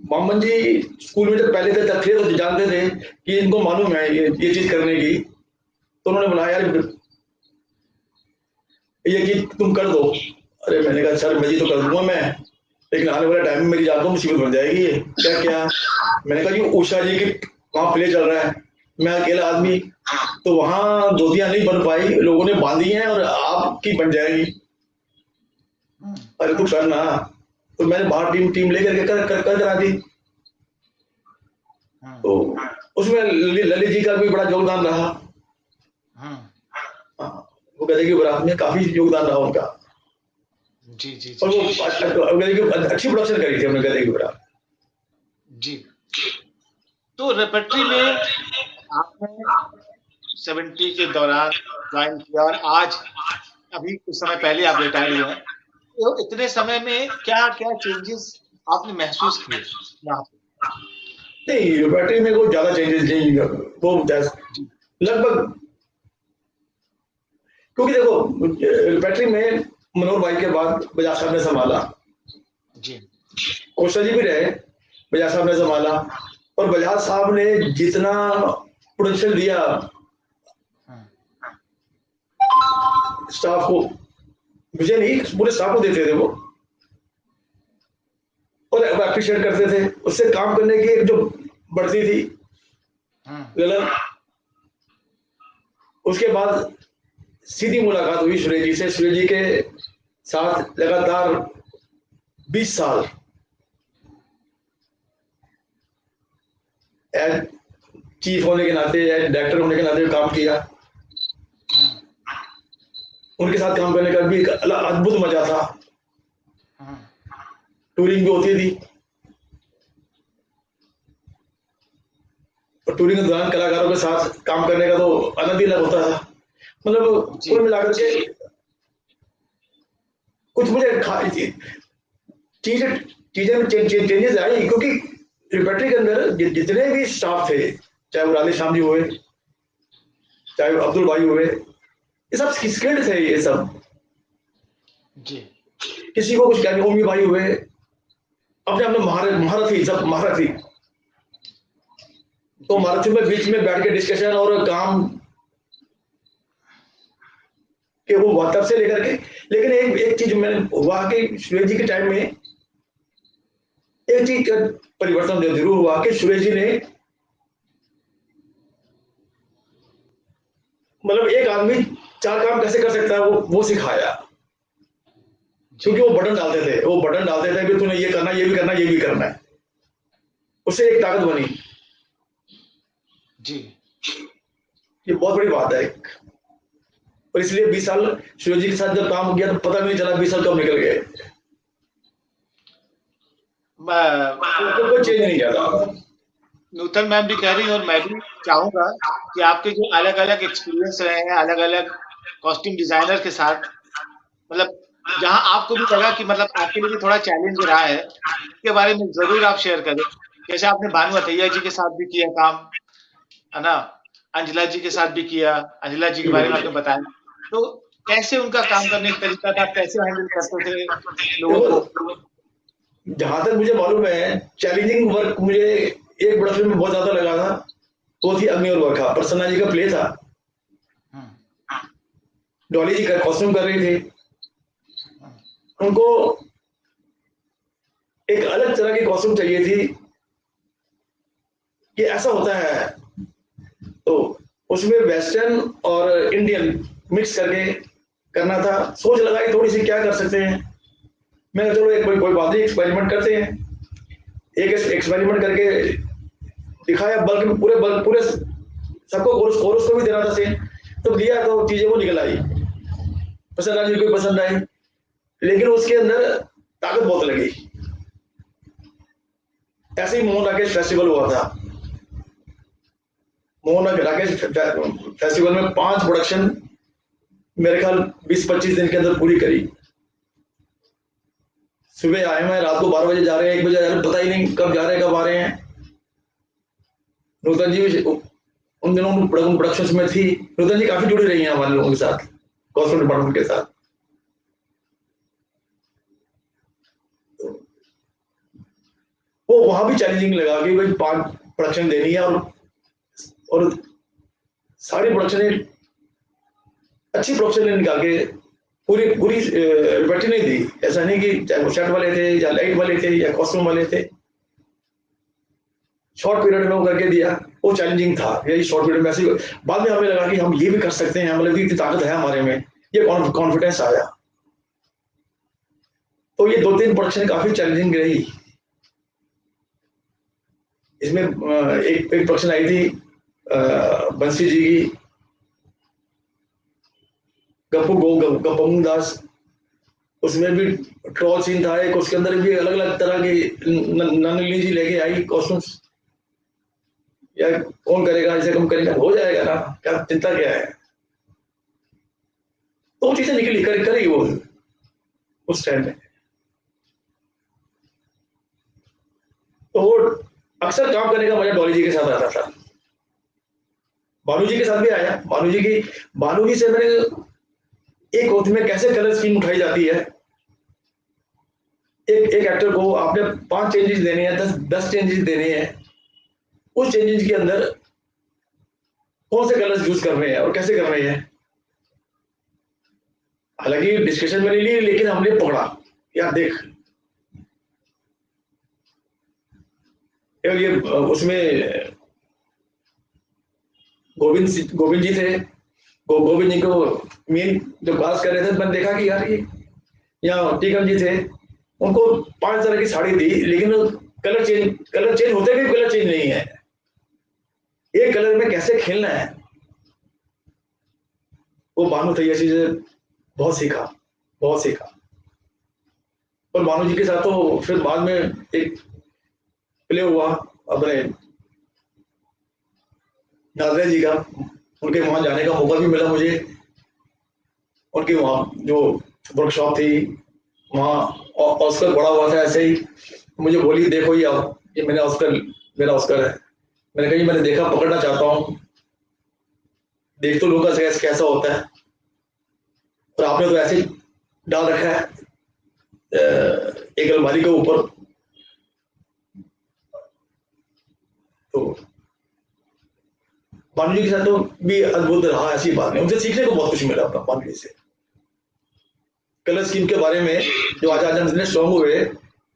वामन जी स्कूल में जब पहले थे तब थे तो जानते थे कि इनको मालूम है ये चीज करने की, तो उन्होंने बोला यार ये चीज तुम कर दो। अरे मैंने कहा सर मैं जी तो कर दूंगा मैं, लेकिन आने वाले टाइम में मेरी जान को मुसीबत बन जाएगी। ये क्या क्या? मैंने कहा जी उषा जी की वहां प्ले चल रहा है, मैं अकेला आदमी, तो वहां धोतियां नहीं बन पाई, लोगों ने बांधी हैं और आपकी बन जाएगी। अरे तू करना। तो मैंने बाहर टीम लेकर के कर करा दी। तो उसमें ललित जी का भी बड़ा योगदान रहा। वो गधे की बारात में काफी योगदान रहा उनका। जी जी और वो अच्छी प्रोडक्शन करी थी हमने गधे की बारात। जी। तो रेपर्टरी में आपने 70 के दौरान ज्वाइन किया और आज अभी कुछ समय पहले आप रिटायर हुए हैं, तो इतने समय में क्या क्या चेंजेस आपने महसूस किए यहाँ पे? नहीं, रेपर्टरी में कोई ज्यादा चेंजेस नहीं, वो लगभग, क्योंकि देखो रेपर्टरी में मनोहर भाई के बाद बजाज साहब ने संभाला जी, कोशा जी भी रहे, बजाज साहब ने संभाला, और बजाज साहब ने जितना पोटेंशियल दिया स्टाफ को, मुझे नहीं पूरे स्टाफ को देते थे वो, और अप्रिशिएट करते थे, उससे काम करने की एक जो बढ़ती थी गलत। उसके बाद सीधी मुलाकात हुई सुरेश जी से। सुरेश जी के साथ लगातार 20 साल एज चीफ होने के नाते, एज डायरेक्टर होने के नाते काम किया। उनके साथ काम करने का भी एक अद्भुत मजा था। टूरिंग भी होती थी, और टूरिंग के दौरान कलाकारों के साथ काम करने का तो आनंद ही अलग होता था। मतलब कुल मिलाकर के कुछ मुझे चीजें चेंजेस आई, क्योंकि रेपर्टरी के अंदर जितने भी स्टाफ थे, चाहे वो राधे श्याम जी हुए, चाहे वो अब्दुल भाई हुए, ये सब स्किल्ड थे ये सब जी। किसी को कुछ कहने, ओमी भाई हुए, अपने अपने महारथी, सब महारथी। तो महारथी में बीच में बैठ के डिस्कशन और काम के वो तब से लेकर के, लेकिन एक चीज मैंने हुआ कि सुरेश जी के टाइम में एक चीज का परिवर्तन जरूर हुआ कि सुरेश जी ने, मतलब एक आदमी 4 काम कैसे कर सकता है वो सिखाया। क्योंकि वो बटन डालते थे कि तूने ये करना, ये भी करना, ये भी करना है, उससे एक ताकत बनी जी। ये बहुत बड़ी बात है। और इसलिए 20 साल सूरज जी के साथ जब काम किया तो पता भी नहीं चला 20 साल कब निकल गए, कोई चेंज नहीं किया था। नूतन मैम भी कह रही और मैं भी चाहूंगा कि आपके जो अलग अलग एक्सपीरियंस रहे हैं अलग अलग कॉस्ट्यूम डिजाइनर के साथ, मतलब जहां आपको भी लगा कि मतलब आपके लिए भी थोड़ा चैलेंज रहा है, उसके बारे में जरूर आप शेयर करें। जैसे आपने भानु अथैया जी के साथ भी किया काम, है ना, अंजला जी के साथ भी किया, अंजला जी के बारे में आपने बताया, तो कैसे उनका काम करने का तरीका था, कैसे हैंडल करते थे लोगों को? जहां तक मुझे मालूम है चैलेंजिंग वर्क मुझे एक बड़ा फिल्म में बहुत ज्यादा लगा था, वो थी अग्नि और वर्षा। प्रसन्ना जी का प्ले था, डॉली जी का कॉस्ट्यूम कर रही थी, उनको एक अलग तरह की कॉस्ट्यूम चाहिए थी कि ऐसा होता है, तो उसमें वेस्टर्न और इंडियन मिक्स करके करना था। सोच लगाई थोड़ी सी क्या कर सकते हैं, मैंने चलो एक कोई बात नहीं, एक्सपेरिमेंट करते हैं। एक एक्सपेरिमेंट करके दिखाया, बल्कि पूरे सबको कोरस को भी देना था सेम, तो दिया तो चीजें वो निकल आई, पसंद आई कोई पसंद आई, लेकिन उसके अंदर ताकत बहुत लगी। ऐसे ही मोहन राकेश फेस्टिवल हुआ था। मोहन राकेश फेस्टिवल में 5 प्रोडक्शन मेरे ख्याल 20-25 दिन के अंदर पूरी करी। सुबह आए हैं, रात को 12 बजे जा रहे हैं, 1 बजे जा रहे हैं, पता ही नहीं कब जा रहे हैं कब आ रहे हैं। नूतन जी भी उन दिनों प्रोडक्शन में थी। नूतन जी काफी जुड़ी रही हैं हमारे लोगों के साथ, कॉस्ट्यूम डिपार्टमेंट के साथ। वो वहां भी चैलेंजिंग लगा कि भाई 5 प्रोडक्शन देनी है, और सारी प्रोडक्शन अच्छी प्रोडक्शन निकाल के पूरी लिबर्टी नहीं दी। ऐसा नहीं कि चाहे वो सेट वाले थे या लाइट वाले थे या कॉस्ट्यूम वाले थे, शॉर्ट पीरियड में वो करके दिया। वो चैलेंजिंग था, यही शॉर्ट पीरियड में। ऐसे बाद में हमें लगा कि हम ये भी कर सकते हैं, मतलब इतनी ताकत है हमारे में, ये कॉन्फिडेंस आया। तो ये 2-3 प्रोडक्शन काफी चैलेंजिंग रही। इसमें एक प्रोडक्शन आई थी बंसी जी की, गप्पू दास, उसमें भी ट्रॉल सीन था एक, उसके अंदर भी अलग अलग तरह की नंदनी जी लेके आई कॉस्ट्यूम्स। या कौन करेगा, इसे कम करेगा, हो जाएगा ना, क्या चिंता क्या है। तो चीजें निकली करी वो उस टाइम में। तो वो अक्सर काम करने का मजा डॉली जी के साथ आता था। भानु जी के साथ भी आया। भानु जी से मैंने एक होती में कैसे कलर स्कीम उठाई जाती है, एक एक्टर को आपने 5 चेंजेस देने हैं, 10 चेंजेस देने हैं, उस चेंजेस के अंदर कौन से कलर्स यूज कर रहे हैं और कैसे कर रहे हैं। हालांकि डिस्कशन में नहीं ली, लेकिन हमने पकड़ा, यार देख ये उसमें गोविंद जी थे। गोविंद जी को मेन जब बात कर रहे थे, मैंने देखा कि यार ये यहाँ टीकम जी थे, उनको 5 तरह की साड़ी दी, लेकिन कलर चेंज होते भी कलर चेंज नहीं है। एक कलर में कैसे खेलना है, वो भानु तैयशी से बहुत सीखा। और भानु जी के साथ तो फिर बाद में एक प्ले हुआ अपने नाजरा जी का, उनके वहां जाने का मौका भी मिला मुझे। उनकी वहां जो वर्कशॉप थी, वहां ऑस्कर पड़ा हुआ था ऐसे ही, मुझे बोली देखो ये मेरा ऑस्कर है। मैंने कहा मैंने देखा, पकड़ना चाहता हूँ, देख तो लूंगा कैसा होता है। और आपने तो ऐसे डाल रखा है एक अलमारी के ऊपर। तो भानु जी के साथ तो भी अद्भुत रहा, ऐसी बात नहीं, उनसे सीखने को बहुत कुछ मिला अपना भानु जी से। कलर स्कीम के बारे में जो आचार्य स्ट्रॉन्ग हुए,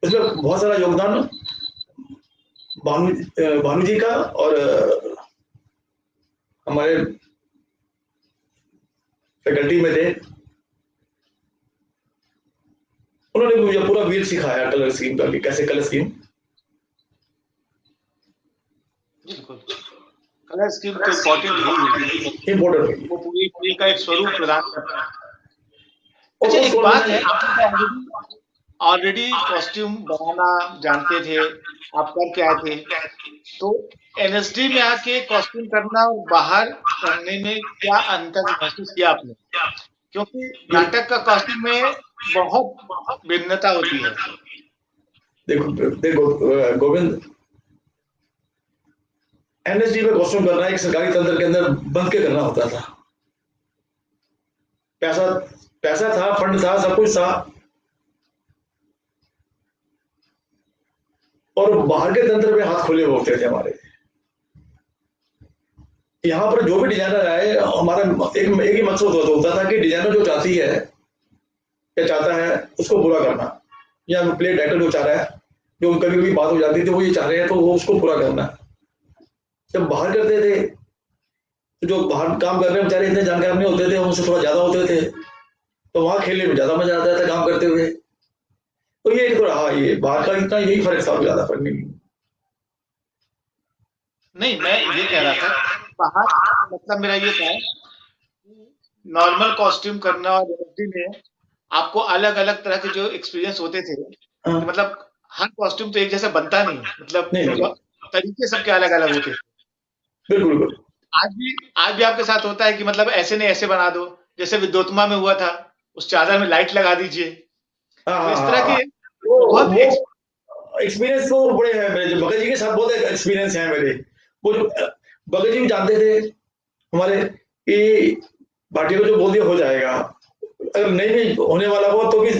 उसमें बहुत सारा योगदान भानु जी का और हमारे फैकल्टी में थे। उन्होंने मुझे पूरा व्हील सिखाया कलर स्कीम का, कैसे कलर स्कीम। बिल्कुल, कलर स्कीम तो इम्पोर्टेंट है, वो पूरी का एक स्वरूप प्रदान करता है। अच्छा, एक बात है, आप ऑलरेडी कॉस्ट्यूम बनाना जानते थे, आप कर के आए थे, तो एनएसडी में आके कॉस्ट्यूम करना और बाहर करने में क्या अंतर महसूस किया आपने? क्योंकि नाटक का कॉस्ट्यूम में बहुत भिन्नता होती है। देखो गोविंद, एनएसडी में कॉस्ट्यूम करना एक सरकारी तंत्र के अंदर बंद के करना होता था। पैसा था, फंड था, सब कुछ था, और बाहर के तंत्र पे हाथ खुले होते थे हमारे। यहाँ पर जो भी डिजाइनर आए, हमारा एक ही मकसद होता था कि डिजाइनर जो चाहती है या चाहता है उसको पूरा करना, या प्ले डायरेक्टर जो चाह रहा है, जो कभी कभी बात हो जाती थी वो ये चाह रहे हैं, तो वो उसको पूरा करना। जब बाहर करते थे तो जो बाहर काम कर रहे हैं बेचारे इतने जानकार नहीं होते थे, उनसे थोड़ा ज्यादा होते थे, तो वहां खेलने में ज्यादा मजा आता था काम करते हुए। तो ये तो रहा, ये बाहर का इतना यही फर्क था, ज्यादा फर्क नहीं। नहीं, मैं ये कह रहा था बाहर, मतलब मेरा ये था नॉर्मल कॉस्ट्यूम करना और एलएसडी में आपको अलग-अलग तरह के जो एक्सपीरियंस होते थे, कि हाँ, मतलब हर कॉस्ट्यूम तो एक जैसा बनता नहीं, मतलब नहीं नहीं, तरीके सबके अलग-अलग होते थे। बिल्कुल बिल्कुल। आज भी आपके साथ होता है कि मतलब ऐसे नहीं ऐसे बना दो, जैसे विद्योत्मा में हुआ था, उस चादर में लाइट लगा दीजिए। हाँ तो हाँ इस हाँ तरह हाँ। के बहुत वो एक्सपीरियंस तो बड़े हैं मेरे, जो भगत जी के साथ बहुत एक्सपीरियंस है मेरे। वो जो भगत जी भी जानते थे हमारे कि भाटिया को जो बोल दिया हो जाएगा, अगर नहीं भी होने वाला हो तो भी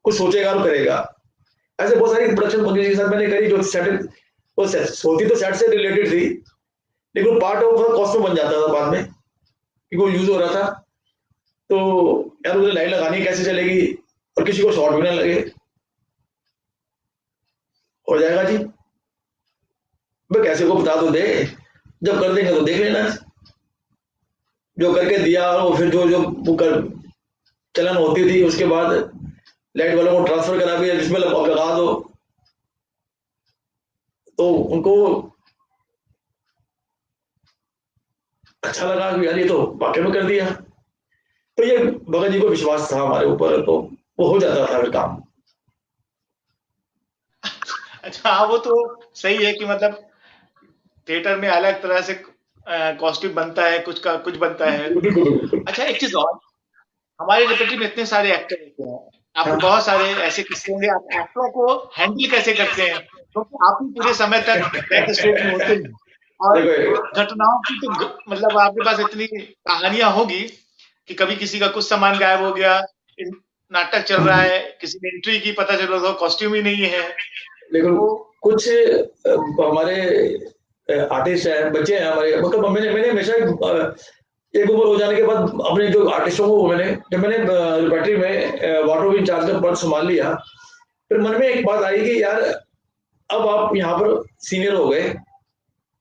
कुछ सोचेगा और करेगा। ऐसे बहुत सारी प्रोडक्शन भगत जी के साथ मैंने करी, जो सेट वो होती तो सेट से रिलेटेड थी, लेकिन पार्ट ऑफ कॉस्ट्यूम बन जाता था बाद में, कि वो यूज हो रहा था। तो यार मुझे लाइन लगानी कैसे चलेगी और किसी को शॉर्ट भी ना लगे, हो जाएगा जी, मैं कैसे को बता तो दे, जब कर देंगे तो देख लेना। जो करके दिया, और फिर जो जो वो कर चलन होती थी, उसके बाद लाइट वालों को ट्रांसफर करा भी जिसमें लगा दो, तो उनको अच्छा लगा कि यार ये तो वाकई में कर दिया। तो ये भगत जी को विश्वास था हमारे ऊपर, तो वो हो जाता था फिर काम। अच्छा, हाँ, वो तो सही है कि मतलब थिएटर में अलग तरह से कॉस्ट्यूम बनता है, कुछ का कुछ बनता है। बिल्कुल बिल्कुल। अच्छा, एक चीज़ और, हमारे रेpertoire में इतने सारे एक्टर होते हैं, आपके हाँ, बहुत सारे ऐसे किस्से होंगे, आप एक्टरों को हैंडल कैसे करते हैं? क्योंकि आप ही पूरे समय तक बैक स्टेज में होते हैं और देखो घटनाओं की तो मतलब आपके पास इतनी कहानियां होगी कि कभी किसी का कुछ सामान गायब हो गया, नाटक चल रहा है, किसी ने एंट्री की, पता चला तो कॉस्ट्यूम ही नहीं है। लेकिन तो कुछ हमारे आर्टिस्ट हैं, बच्चे हैं हमारे, मतलब मैंने मैंने हमेशा एक उम्र हो जाने के बाद अपने जो आर्टिस्टों को मैंने, जब मैंने बैटरी में वाटर इंचार्ज का पद संभाल लिया, फिर मन में एक बात आई कि यार अब आप यहाँ पर सीनियर हो गए,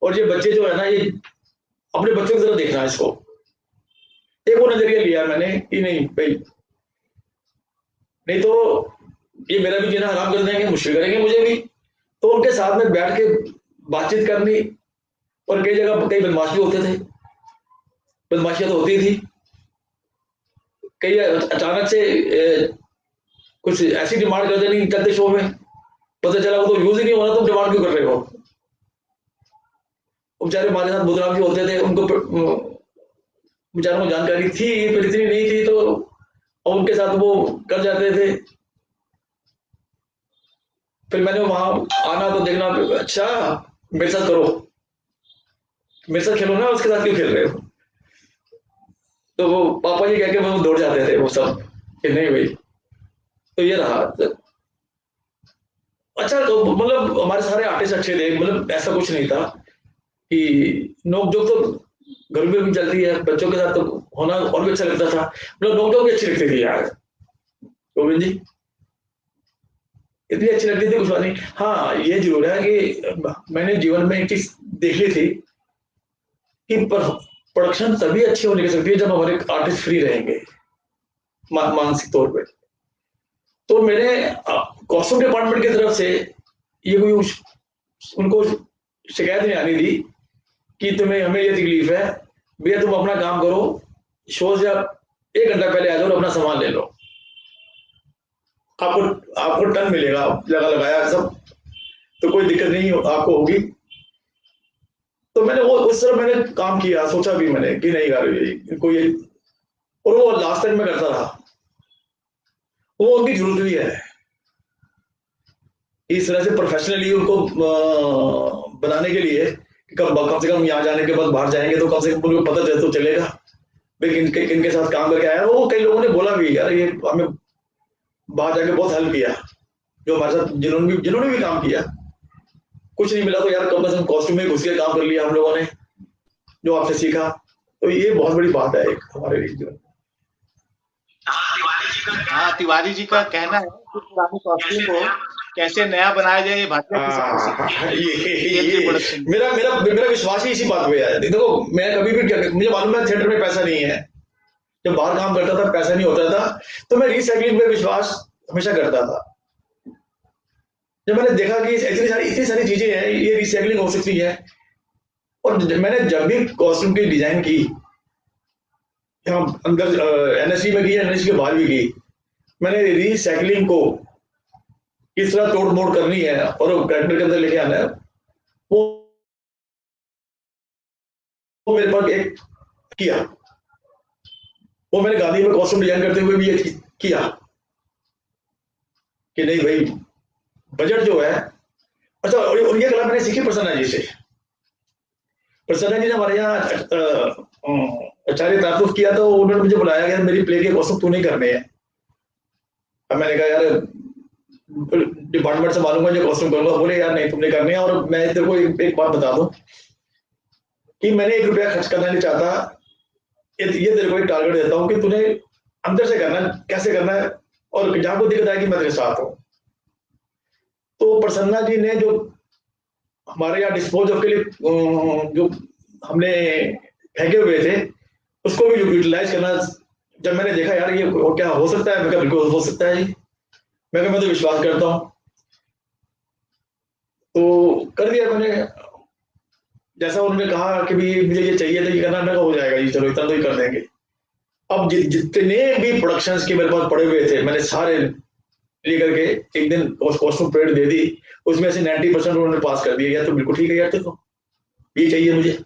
और ये बच्चे जो है ना, ये अपने बच्चों की तरह देखना है इसको। एक वो नजरिया लिया मैंने कि नहीं भाई, नहीं तो ये मेरा भी जीना हराम कर देंगे, मुश्किल करेंगे मुझे भी। तो उनके साथ में बैठ के बातचीत करनी, और कई जगह कई बदमाश भी होते थे, बदमाशियां तो होती थी कई, अचानक से कुछ ऐसी डिमांड कर देनी चलते शो में, पता चला वो तो यूज ही नहीं हो रहा, तुम डिमांड क्यों कर रहे हो। बेचारे हमारे साथ बुधराम जी होते थे, उनको बेचारों को जानकारी थी पर इतनी नहीं थी, तो और उनके साथ वो कर जाते थे। फिर मैंने वहां आना तो देखना, अच्छा मेरे साथ करो, मेरे साथ खेलो ना, उसके साथ क्यों खेल रहे हो। तो वो पापा जी कह के वो दौड़ जाते थे वो सब, कि नहीं भाई। तो ये रहा। अच्छा, तो मतलब हमारे सारे आर्टिस्ट अच्छे थे, मतलब ऐसा कुछ नहीं था कि नोक जोक तो घर में भी चलती है, बच्चों के साथ तो होना और भी अच्छा लगता था, मतलब नोक जोक भी अच्छी लगती थी यार गोविंद जी, इतनी अच्छी लगती थी कुछ बात नहीं। हाँ, ये जरूर है कि मैंने जीवन में एक चीज देख ली थी कि प्रोडक्शन तभी अच्छी होने की सकती है जब हमारे आर्टिस्ट फ्री रहेंगे मानसिक तौर पे। तो मैंने कॉस्ट्यूम डिपार्टमेंट की तरफ से ये कोई उनको शिकायत नहीं आनी दी कि तुम्हें हमें ये तकलीफ है, भैया तुम अपना काम करो, शो से आप 1 घंटा पहले आ जाओ और अपना सामान ले लो, आपको आपको टन मिलेगा, लगा लगाया सब, तो कोई दिक्कत नहीं आपको होगी। तो मैंने वो उस तरह मैंने काम किया, सोचा भी मैंने कि नहीं यार इनको ये, और वो लास्ट टाइम में करता रहा, वो उनकी जरूरत भी है, इस तरह से प्रोफेशनली उनको बनाने के लिए कि कम से कम यहाँ जाने के बाद बाहर जाएंगे तो कम से कम उनको पता चले तो चलेगा भाई किनके साथ काम करके आया। वो कई लोगों ने बोला भी यार ये हमें बाहर जाके बहुत हेल्प किया, जो हमारे साथ जिन्होंने भी काम किया, कुछ नहीं मिला तो यार कम से कम कॉस्ट्यूम में घुस के काम कर लिया हम लोगों ने, जो आपसे सीखा। तो ये बहुत बड़ी बात है एक हमारे लिए जीवन। हाँ, तिवारी जी का कहना है कि पुराने कॉस्ट्यूम को कैसे नया बनाया जाए ये भारतीय फिल्म को सीखिए, टीएमटी ये प्रोडक्शन। मेरा मेरा मेरा विश्वास ही इसी बात पे है। देखो मैं कभी भी मुझे मालूम है थिएटर में पैसा नहीं है, जब बाहर काम करता था पैसा नहीं होता था, तो मैं रिसाइकलिंग पे विश्वास हमेशा करता था। जब मैंने देखा कि इतनी सारी चीजें हैं, ये रिसाइकलिंग हो सकती है, और मैंने जब भी कॉस्ट्यूम की डिजाइन की, यहाँ अंदर एनएससी में की, एनएससी के बाहर भी की, मैंने रिसाइकलिंग को किस तरह तोड़ मोड़ करनी है और कैरेक्टर के अंदर लेके आना है, वो मेरे पास एक किया। वो मैंने गांधी में कॉस्ट्यूम डिजाइन करते हुए भी ये किया कि नहीं भाई बजट जो है। अच्छा, और ये कला मैंने सीखी प्रसन्ना जी से। प्रसन्ना जी ने हमारे यहाँ आचार्य तारतुफ किया, तो उन्होंने मुझे बुलाया गया, मेरी प्ले के कॉस्ट्यूम तू नहीं करने हैं। अब मैंने कहा यार डिपार्टमेंट से मालूम है जो कॉस्ट्यूम करूंगा, बोले यार नहीं तुमने करने हैं। और मैं तेरे को एक बात बता दूं कि मैंने 1 रुपया खर्च करना नहीं चाहता, ये तेरे को एक टारगेट देता हूँ कि तूने अंदर से करना है, कैसे करना है, और जहां को दिक्कत आएगी मैं तेरे साथ हूँ। तो प्रसन्ना जी ने जो हमारे यहाँ डिस्पोज ऑफ के लिए जो हमने फेंके हुए थे, उसको भी यूटिलाइज करना, जब मैंने देखा यार ये क्या हो सकता है, मैं कहा बिल्कुल हो सकता है जी, मैं तो विश्वास करता हूँ। तो कर दिया मैंने, जैसा उन्होंने कहा कि भी मुझे ये चाहिए था, ये करना, मैं हो जाएगा जी, चलो इतना तो ही कर देंगे। अब जितने भी प्रोडक्शंस के मेरे पास पड़े हुए थे, मैंने सारे लेकर के एक दिन कॉस्ट्यूम परेड दे दी, उसमें से 90% उन्होंने पास कर दिया। यार तो बिल्कुल ठीक है यार, तो ये चाहिए मुझे,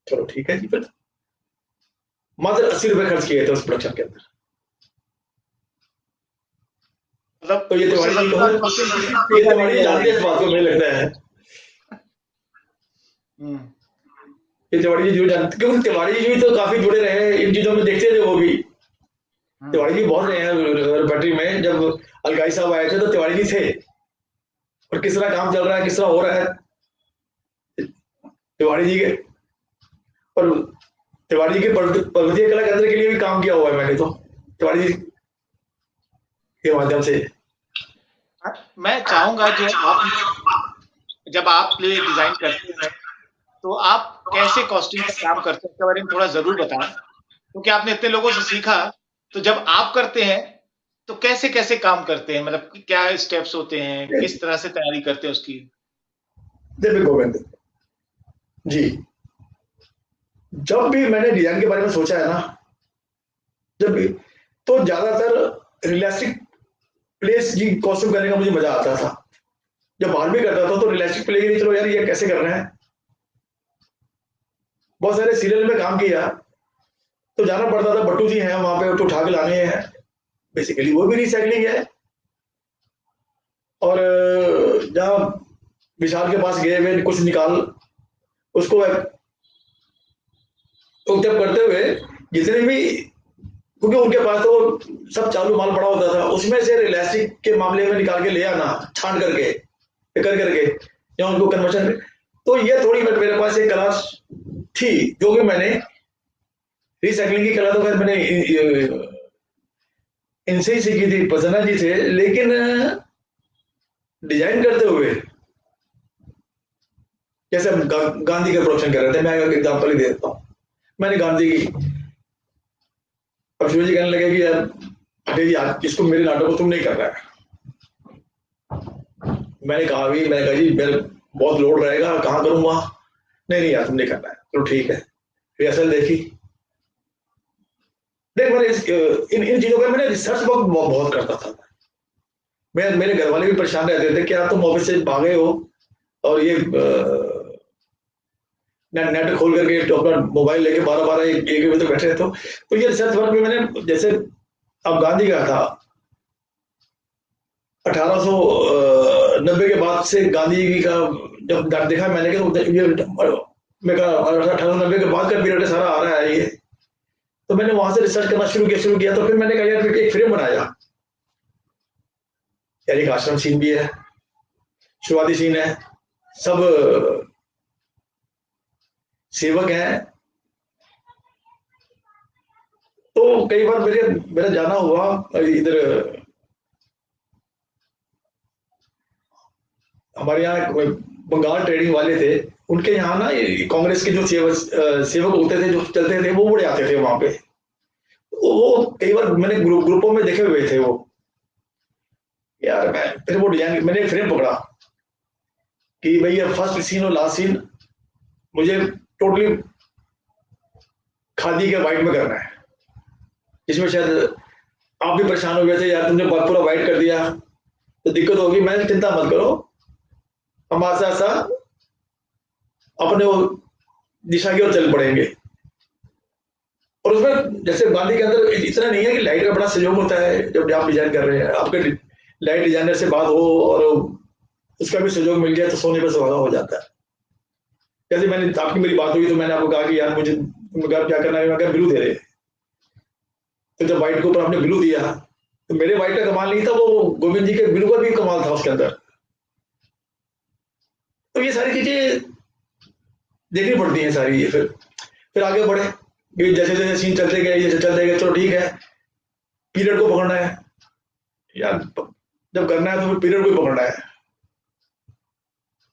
चलो ठीक है जी। फिर मात्र 80 रुपए खर्च किए थे उस प्रोडक्शन के अंदर। मतलब तो ये उससे तिवारी जी को, सस्ता कॉस्ट्यूम किसी को ये मिलेगा नहीं तिवारी जी जानते हैं इस बात को, मुझे लगता है हम्म। ये तिवारी जी जो जानते, क्योंकि तिवारी जी भी तो काफी जुड़े रहे इन चीजों में, देखते थे वो भी। हम्म। तिवारी जी बहुत रहे हैं बैटरी में, जब अलगाई साहब आए थे तो तिवारी जी थे, और किस तरह काम चल रहा है, किस तरह हो रहा है तिवारी जी के। और तिवारी जी के पर्वतीय कला केंद्र के लिए भी काम किया हुआ है मैंने, तो तिवारी जी के माध्यम से। मैं चाहूंगा जो आप जब आप प्ले डिजाइन करते हैं तो आप कैसे कॉस्ट्यूम का काम करते हैं इसके बारे में थोड़ा जरूर बताएं, क्योंकि आपने इतने लोगों से सीखा। तो जब आप करते हैं तो कैसे कैसे काम करते हैं, मतलब क्या स्टेप्स होते हैं, किस तरह से तैयारी करते हैं उसकी। देवी गोविंद जी, जब भी मैंने डिजाइन के बारे में सोचा है ना, जब भी, तो ज्यादातर रियलिस्टिक प्लेस जी कॉस्ट्यूम करने का मुझे मजा आता था। जब बाहर भी करता था तो रियलिस्टिक प्ले के लिए, चलो यार ये कैसे करना है, बहुत सारे सीरियल में काम किया, तो जाना पड़ता था, बट्टू जी हैं वहां पे, तो उठा के लाने हैं, बेसिकली वो भी रिसाइकलिंग है। और जहाँ विशाल के पास गए हुए कुछ निकाल, उसको तो जब करते हुए जितने भी, क्योंकि उनके पास तो सब चालू माल पड़ा होता था, उसमें से इलास्टिक के मामले में निकाल के ले आना, छान करके कर करके या उनको कन्वर्शन। तो ये थोड़ी मेरे पास एक कला थी, जो कि मैंने रिसाइकलिंग की कला तो खैर मैंने इनसे ही सीखी थी, प्रसन्ना जी से। लेकिन डिजाइन करते हुए, जैसे हम गांधी का प्रोडक्शन कर रहे थे, मैं एक एग्जाम्पल ही दे देता हूँ। मैंने गांधी की, अब शिव जी कहने लगे कि यार अरे यार इसको, मेरे नाटक को तुम नहीं कर रहा है। मैंने कहा जी मेरे बहुत लोड रहेगा, कहाँ करूंगा, नहीं नहीं यार तुम नहीं करना है, चलो ठीक है। रिहर्सल देखी, देख मैंने इन इन चीजों का मैंने रिसर्च वर्क बहुत करता था। मैं, मेरे घर वाले भी परेशान रहते थे कि यार तुम ऑफिस से भागे हो और ये नेट खोल करके तो अपना मोबाइल लेके 12-12 एक बजे तक बैठे रहते हो। तो ये रिसर्च वर्क में मैंने, जैसे अब गांधी का था 1890 के बाद से, गांधी जी का जब देखा मैंने कि तो ये मैं कहा 1890 के बाद का पीरियड सारा आ रहा है ये। तो मैंने वहां से रिसर्च करना शुरू किया। तो फिर मैंने कहा यार एक फ्रेम बनाया यार, एक आश्रम सीन भी है, शुरुआती सीन है, सब सेवक हैं। तो कई बार मेरा जाना हुआ इधर हमारे यहाँ बंगाल ट्रेडिंग वाले थे, उनके यहाँ ना कांग्रेस के जो सेवक होते थे, जो चलते थे, वो बड़े आते थे वहां पे। वो कई बार मैंने ग्रुपों में देखे हुए थे वो। यार मैं फिर वो डिजाइन मैंने फ्रेम पकड़ा कि भाई ये फर्स्ट सीन और लास्ट सीन मुझे टोटली खादी के वाइट में करना है, जिसमें शायद आप भी परेशान हो गए थे, यार तुमने पूरा वाइट कर दिया तो दिक्कत होगी। मैंने चिंता मत करो, हम आस्ता आस्ता अपने वो दिशा की ओर चल पड़ेंगे। और उसमें जैसे गांधी के अंदर इतना नहीं है कि लाइट का बड़ा सहयोग होता है। जब आप डिजाइन कर रहे हैं, आपके लाइट डिजाइनर से बात हो और उसका भी सहयोग मिल गया तो सोने पर सुहागा हो जाता है। जैसे मैंने आपकी मेरी बात हुई तो मैंने आपको कहा कि यार मुझे क्या करना है, मैं ब्लू दे रहे। तो जब व्हाइट के ऊपर आपने ब्लू दिया तो मेरे व्हाइट का कमाल नहीं था, वो गोविंद जी के ब्लू का भी कमाल था उसके अंदर। तो ये सारी चीजें देखनी पड़ती हैं सारी। ये फिर आगे बढ़े, जैसे जैसे सीन चलते गए, जैसे चलते गए, चलो ठीक है, पीरियड को पकड़ना है यार, जब करना है तो फिर पीरियड को ही पकड़ना है।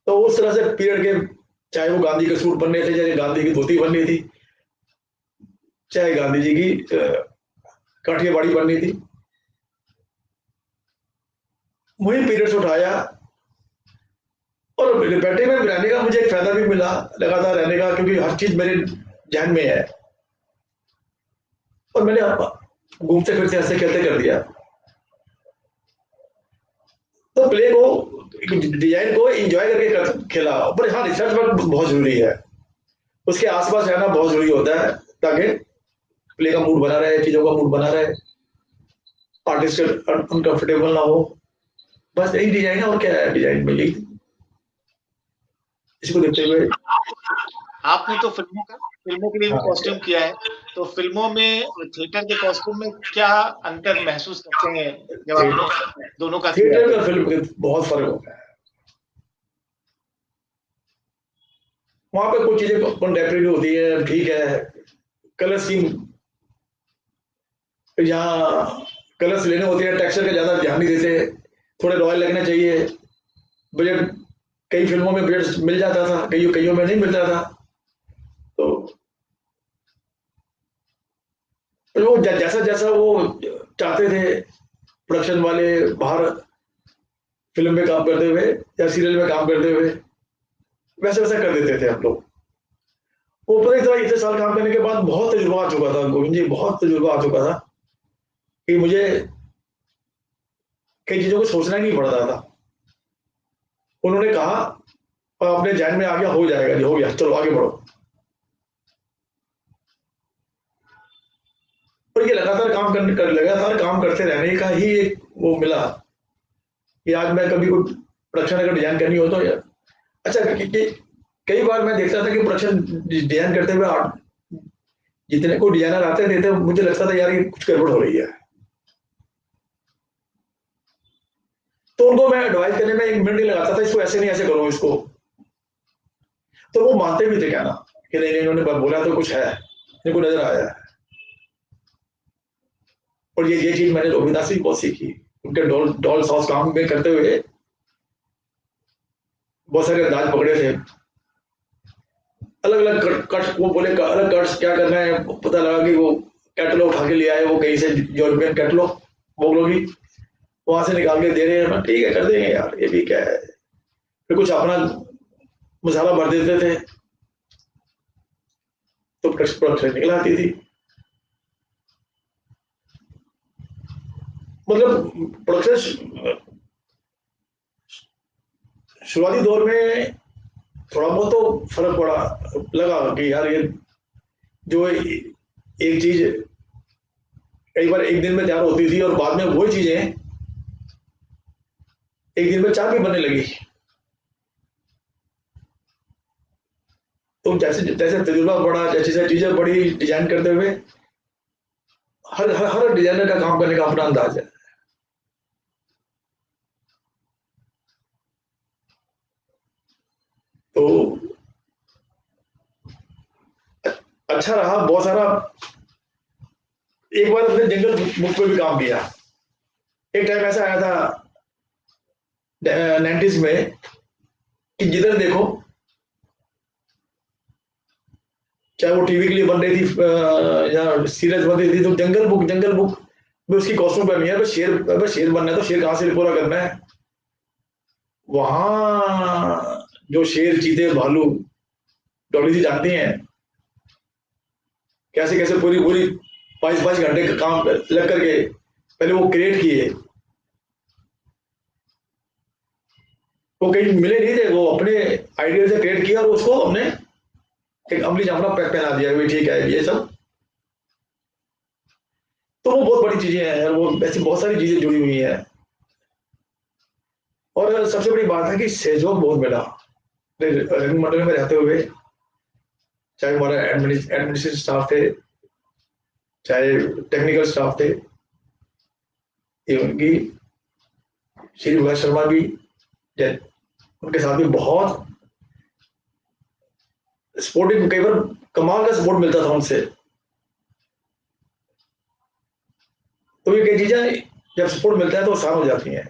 तो उस तरह से पीरियड के, चाहे वो गांधी के सूट बनने थे, चाहे गांधी की धोती बननी थी, चाहे गांधी जी की काठिया बाड़ी बननी थी, वही पीरियड्स उठाया। और बैठे में रहने का मुझे एक फायदा भी मिला, लगातार रहने का, क्योंकि हर चीज मेरे ध्यान में है। और मैंने घूमते फिरते हंसते खेलते कर दिया। तो प्ले को, डिजाइन को एंजॉय करके खेला। पर हाँ, रिसर्च वर्क बहुत जरूरी है, उसके आसपास रहना बहुत जरूरी होता है, ताकि प्ले का मूड बना रहे, चीजों का मूड बना रहे, आर्टिस्ट अनकंफर्टेबल ना हो। बस यही डिजाइन है, और क्या है डिजाइन में, यही इसको देखते हुए। आपने तो फिल्मों के लिए भी हाँ, कॉस्ट्यूम किया है, तो फिल्मों में और थिएटर के कॉस्ट्यूम में क्या अंतर महसूस करते हैं जब आपने दोनों का किया है? थिएटर का फिल्म में बहुत फर्क होता है। वहां पे कुछ चीजें कंटेम्प्रेरी होती है, ठीक है, कलर स्कीम, यहाँ कलर्स लेने होते हैं, टेक्सचर का ज्यादा ध्यान नहीं देते, थोड़े रॉयल लगना चाहिए। बजट, कई फिल्मों में बजट मिल जाता था, कईयों में नहीं मिलता था। तो वो जैसा जैसा वो चाहते थे प्रोडक्शन वाले, बाहर फिल्म में काम करते हुए या सीरियल में काम करते हुए, वैसे वैसा कर देते थे हम लोग। वो पता इतने साल काम करने के बाद बहुत तजुर्बा आ चुका था गोविंद जी, बहुत तजुर्बा आ चुका था कि मुझे कई चीजों को सोचना ही नहीं पड़ता था। उन्होंने कहा और अपने ध्यान में आ गया, हो जाएगा जी, हो गया, चलो आगे बढ़ो। और ये लगातार काम करते रहने का ही एक वो मिला कि आज मैं कभी कोई प्रोडक्शन अगर डिजाइन करनी हो तो यार अच्छा कई बार मैं देखता था कि प्रोडक्शन डिजाइन करते हुए जितने को डिजाइनर आते थे तो मुझे लगता था यार ये कुछ गड़बड़ हो रही है। तो उनको मैं एडवाइस करने में 1 मिनट नहीं लगाता था, इसको ऐसे नहीं ऐसे करो इसको। तो वो मानते भी थे कहना कि नहीं नहीं, इन्होंने बोला तो कुछ है, इनको नजर आया है। और ये चीज मैंने रोहिदास से बहुत सीखी, उनके डॉल हाउस काम में करते हुए बहुत सारे अंदाज पकड़े थे, अलग अलग कट, वो बोले अलग कट्स क्या करना है, पता लगा कि वो कैटलॉग उठा के ले आए, वो कहीं से यूरोपियन कैटलॉग वो लोग ही वहां से निकाल के दे रहे हैं। ठीक है, कर देंगे यार, ये भी क्या है। फिर कुछ अपना मसाला भर देते थे तो प्रोडक्शन निकल आती थी। मतलब प्रोडक्शन शुरुआती दौर में थोड़ा बहुत तो फर्क पड़ा, लगा कि यार ये जो एक चीज कई बार एक दिन में तैयार होती थी और बाद में वही चीजें एक दिन में 4 भी बनने लगी। तो जैसे जैसे तजुर्बा बढ़ा, जैसे जैसे चीजें बढ़ी डिजाइन करते हुए, हर डिजाइनर का काम करने का अपना अंदाज है। तो अच्छा रहा बहुत सारा। एक बार अपने जंगल बुक पे भी काम किया। एक टाइम ऐसा आया था 90s में कि जिधर देखो, चाहे वो टीवी के लिए बन रही थी या सीरीज बन रही थी, तो जंगल बुक में उसकी कॉस्ट्यूम करनी है। बस शेर बनना है तो शेर कहाँ से पूरा करना है। वहां जो शेर, चीते, भालू, डॉली जी जानती हैं कैसे कैसे पूरी पूरी 5 5 घंटे का काम लग करके पहले वो क्रिएट किए। वो कहीं मिले नहीं थे, वो अपने आइडिया से क्रिएट किया और उसको हमने एक अमली जामला पहना दिया, ठीक है ये सब। तो वो बहुत बड़ी चीजें हैं, वो ऐसी बहुत सारी चीजें जुड़ी हुई हैं। और सबसे बड़ी बात है कि सहयोग बहुत मिला रंग मंडल में रहते हुए, चाहे हमारा एडमिनिस्ट्रेटिव स्टाफ थे, चाहे टेक्निकल स्टाफ थे, उनकी श्री विकास शर्मा भी, उनके साथ भी बहुत सपोर्टिव, कई बार कमाल का सपोर्ट मिलता था उनसे। तो ये कई चीजें जब सपोर्ट मिलता है तो आसान हो जाती हैं।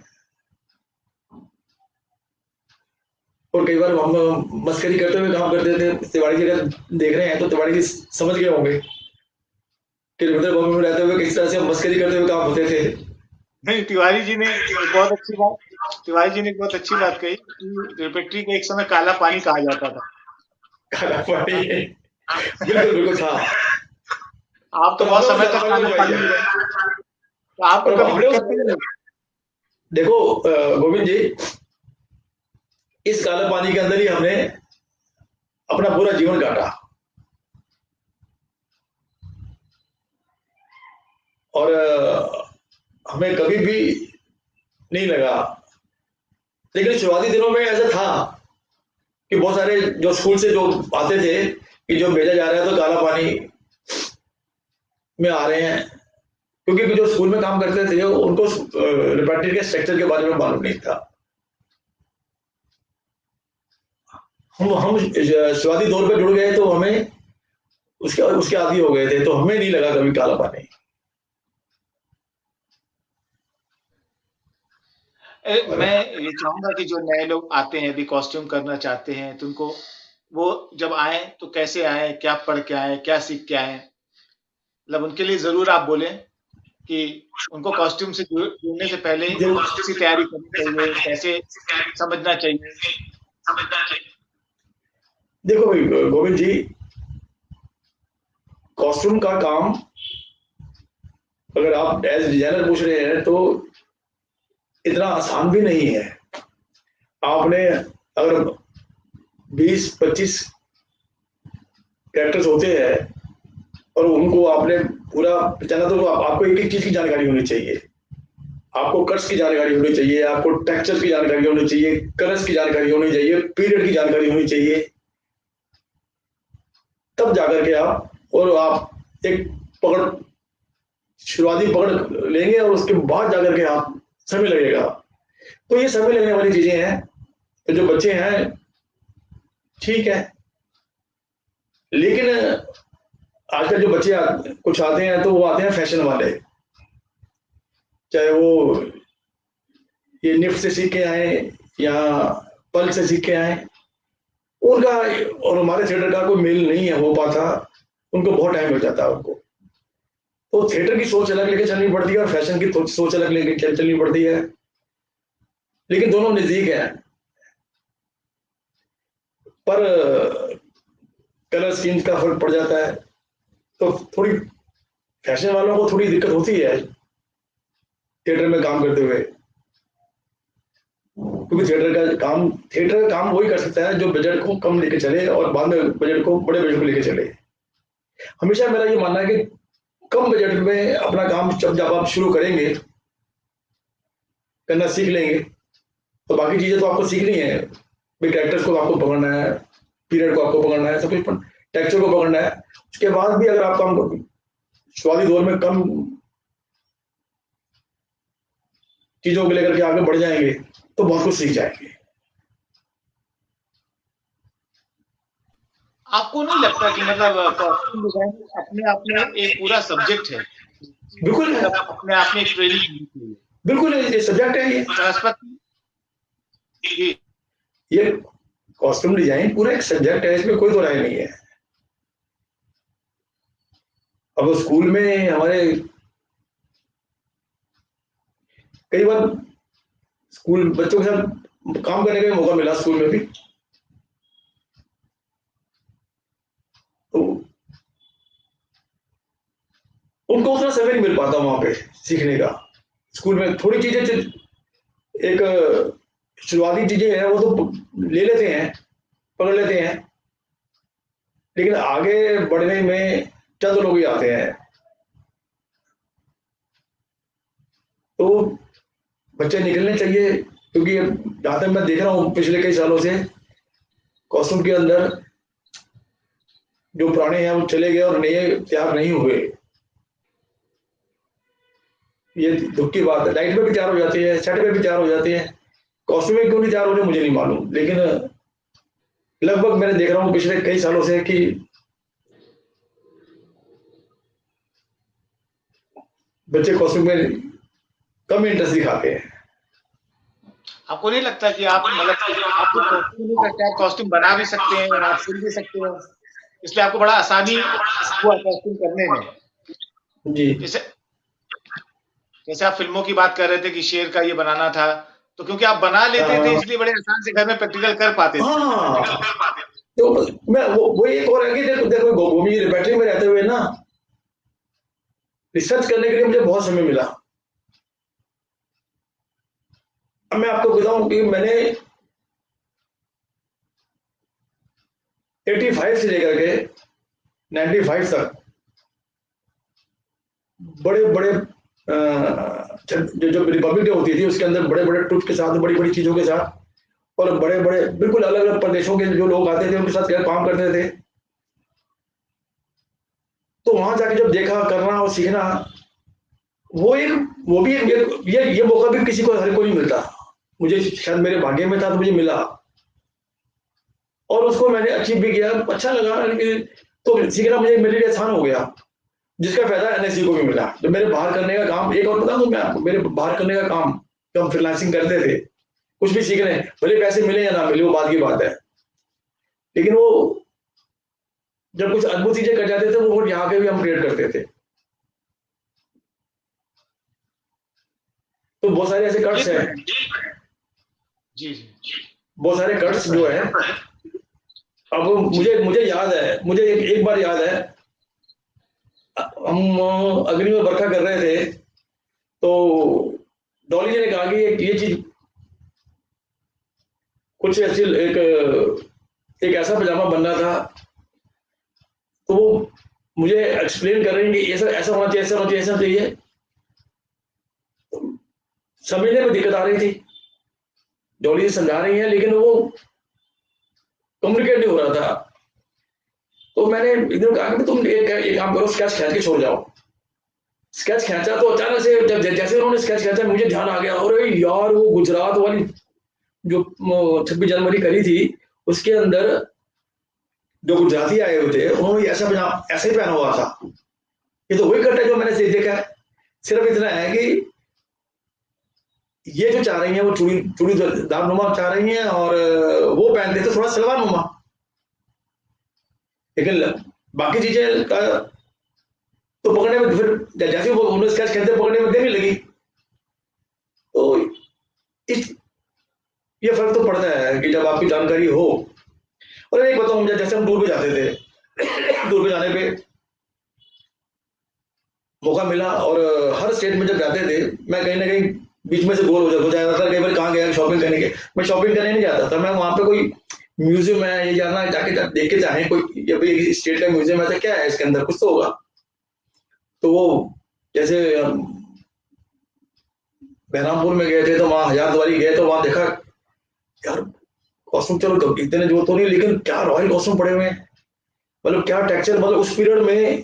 और कई बार हम मस्करी करते हुए काम करते थे। तिवाड़ी जी अगर देख रहे हैं तो तिवाड़ी जी समझ गए होंगे कि रुद्र बॉम्बे में रहते हुए किस तरह से हम मस्करी करते हुए काम होते थे। नहीं, तिवारी जी ने एक बहुत अच्छी बात कही कि रेपेट्री को एक समय काला पानी कहा जाता था। काला पानी, बिल्कुल बिल्कुल था। आप तो बहुत समय तक काला पानी में रहे, तो आपको कभी दिक्कत नहीं हुई? देखो गोविंद जी, इस काले पानी के अंदर ही हमने अपना पूरा जीवन काटा। और हमें कभी भी नहीं लगा, लेकिन शुरुआती दिनों में ऐसा था कि बहुत सारे जो स्कूल से जो आते थे कि जो भेजा जा रहा है तो काला पानी में आ रहे हैं, क्योंकि जो स्कूल में काम करते थे उनको रिपेट्री के स्ट्रक्चर के बारे में मालूम नहीं था। हम शुरुआती दौर पे जुड़ गए तो हमें उसके उसके आदी हो गए थे, तो हमें नहीं लगा कभी काला पानी। मैं ये चाहूंगा कि जो नए लोग आते हैं, अभी कॉस्ट्यूम करना चाहते हैं, तो उनको वो जब आए तो कैसे आए, क्या पढ़ के आए, क्या सीख के आए, मतलब उनके लिए जरूर आप बोलें कि उनको कॉस्ट्यूम से जुड़ने से पहले कैसी तैयारी करनी चाहिए, कैसे समझना चाहिए। देखो भाई गोविंद जी, कॉस्ट्यूम का काम अगर आप एज डिजाइनर पूछ रहे हैं तो इतना आसान भी नहीं है। आपने अगर 20 25 कैरेक्टर्स होते हैं और उनको आपने पूरा पहचाना, तो आपको एक एक चीज की जानकारी होनी चाहिए। आपको कट्स की जानकारी होनी चाहिए, आपको टेक्सचर की जानकारी होनी चाहिए, कलर्स की जानकारी होनी चाहिए, पीरियड की जानकारी होनी चाहिए, तब जाकर के आप एक पकड़, शुरुआती पकड़ लेंगे और उसके बाद जाकर के आप समय लगेगा। तो ये समय लगने वाली चीजें हैं। तो जो बच्चे हैं ठीक है, लेकिन आजकल जो बच्चे कुछ आते हैं तो वो आते हैं फैशन वाले, चाहे वो ये निफ्ट से सीख के आए या पल से सीख के आए, उनका और हमारे थिएटर का कोई मेल नहीं है हो पाता, उनको बहुत टाइम लग जाता है उनको। तो थिएटर की सोच अलग लेके चलनी पड़ती है और फैशन की सोच अलग लेके चलनी पड़ती है, लेकिन दोनों नजदीक है। पर कलर स्कीम का फर्क पड़ जाता है, तो थोड़ी फैशन वालों को थोड़ी दिक्कत होती है थिएटर में काम करते हुए, क्योंकि थिएटर का काम वही कर सकता है जो बजट को कम लेके चले और बाद में बजट को बड़े बजट को लेके चले। हमेशा मेरा ये मानना है कि कम बजट में अपना काम जब आप शुरू करेंगे करना सीख लेंगे तो बाकी चीजें तो आपको सीखनी है। भाई कैरेक्टर्स को आपको पकड़ना है, पीरियड को आपको पकड़ना है, सब कुछ टेक्सचर को पकड़ना है। उसके बाद भी अगर आप काम शुरुआती दौर में कम चीजों को लेकर के आगे बढ़ जाएंगे तो बहुत कुछ सीख जाएंगे। आपको नहीं लगता कि मतलब कॉस्ट्यूम डिजाइन अपने आप में एक पूरा सब्जेक्ट है? बिल्कुल है, मतलब अपने आप में एक ट्रेनिंग, बिल्कुल ये सब्जेक्ट है। ये सरस्वती ये कॉस्ट्यूम डिजाइन पूरा एक सब्जेक्ट है, इसमें कोई दो राय नहीं है। अब स्कूल में हमारे कई बार स्कूल बच्चों के साथ काम करने का मौका मिला स्कूल में भी, तो उनको उतना समय नहीं मिल पाता वहां पे सीखने का। स्कूल में थोड़ी चीजें एक शुरुआती चीजें हैं वो तो ले लेते हैं, पकड़ लेते हैं, लेकिन आगे बढ़ने में चंद लोग ही आते हैं। तो बच्चे निकलने चाहिए, क्योंकि जहां तक मैं देख रहा हूँ पिछले कई सालों से कॉस्ट्यूम के अंदर जो पुराने हैं वो चले गए और नए तैयार नहीं हुए। ये दुख की बात है। लाइट में भी तैयार हो जाती है, सेट में भी तैयार हो जाते हैं, कॉस्ट्यूम में क्यों नहीं तैयार हो रहे मुझे नहीं मालूम, लेकिन लगभग मैंने देख रहा हूँ पिछले कई सालों से कि बच्चे कॉस्ट्यूम में कम इंटरेस्ट दिखाते हैं। आपको नहीं लगता कि आप मतलब आपको कॉस्ट्यूम नहीं करते, आप कॉस्ट्यूम बना भी सकते हैं, आप सिल भी सकते हो, इसलिए आपको बड़ा आसानी हुआ कॉस्ट्यूम करने में। जी जैसे जैसे आप फिल्मों की बात कर रहे थे कि शेर का ये बनाना था, तो क्योंकि आप बना लेते थे इसलिए बड़े आसान से घर में प्रैक्टिकल कर पाते थे। हाँ, तो मैं वो एक और है कि देखो देखो गोमी बैटरी में रहते हुए ना रिसर्च करने के लिए मुझे बहुत समय मिला। अब मैं आपको बताऊं कि मैंने 85 से लेकर के 95 तक बड़े बड़े जो रिपब्लिक डे होती थी उसके अंदर बड़े बड़े ट्रुप के साथ, बड़ी बड़ी चीजों के साथ, और बड़े बड़े बिल्कुल अलग अलग प्रदेशों के जो लोग आते थे उनके साथ काम करते थे। तो वहां जाके जब देखा करना और सीखना, वो भी ये मौका भी किसी को हर को नहीं मिलता। मुझे शायद मेरे भाग्य में था तो मुझे मिला, और उसको मैंने अचीव भी किया, अच्छा लगा। तो सीखना मुझे मेरे लिए आसान हो गया, जिसका फायदा एनएससी को भी मिला। तो मेरे बाहर करने का काम, एक और बता दूं मैं आपको, मेरे बाहर करने का काम जब हम फ्रीलांसिंग करते थे, कुछ भी सीख रहे हैं, भले पैसे मिले या ना मिले वो बात की बात है, लेकिन वो जब कुछ अद्भुत चीजें कर जाते थे वो यहाँ के भी हम क्रिएट करते थे। तो बहुत सारे ऐसे कट्स हैं, जी जी, बहुत सारे कट्स जो है। अब मुझे मुझे याद है, मुझे एक बार याद है, हम अग्नि में बरखा कर रहे थे, तो डॉली जी ने कहा कि ये चीज कुछ ऐसी एक ऐसा पजामा बनना था, तो वो मुझे एक्सप्लेन कर रहे हैं कि ऐसा ऐसा होना चाहिए, ऐसा होना चाहिए, ऐसा चाहिए। समझने में दिक्कत आ रही थी, डॉली जी समझा रही हैं लेकिन वो कम्युनिकेट नहीं हो रहा था। तो मैंने इधर कहा कि तुम एक काम करो, स्केच खींच के छोड़ जाओ। स्केच खींचा तो अचानक से जब जैसे उन्होंने स्केच खींचा मुझे ध्यान आ गया, अरे यार वो गुजरात वाली जो 26 जनवरी करी थी उसके अंदर जो गुजराती आए हुए थे उन्होंने ऐसा ही पहना हुआ था। ये तो वही कट है जो मैंने देखा है। सिर्फ इतना है कि ये जो चाह रही है वो चूड़ी चूड़ी दार नुमा चाह रही है, और वो पहनते थे थोड़ा सलवार नुमा, लेकिन बाकी चीजें का तो पकड़ने में फिर जैसे वो उन्होंने स्केच खेलते पकड़ने में देने लगी। तो इस ये फर्क तो पड़ता है कि जब आपकी जानकारी हो। और एक बताऊं, जैसे हम टूर पे जाते थे, टूर पे जाने पे मौका मिला, और हर स्टेट में जब जाते थे मैं कहीं ना कहीं बीच में से गोल हो जाता था। कई बार कहाँ गया शॉपिंग करने के, मैं शॉपिंग करने नहीं जाता था, मैं वहां पे कोई म्यूजियम है ये जाना जाके देख के चाहे कोई, जब ये स्टेट का म्यूजियम है तो क्या है इसके अंदर, कुछ तो होगा। तो वो जैसे बहरामपुर में गए थे तो वहां हजारद्वारी गए तो वहां देखा यार कॉस्ट्यूम, चलो इतने जो तो नहीं, लेकिन क्या रॉयल कॉस्ट्यूम पड़े हुए हैं, मतलब क्या टेक्सचर, मतलब उस पीरियड में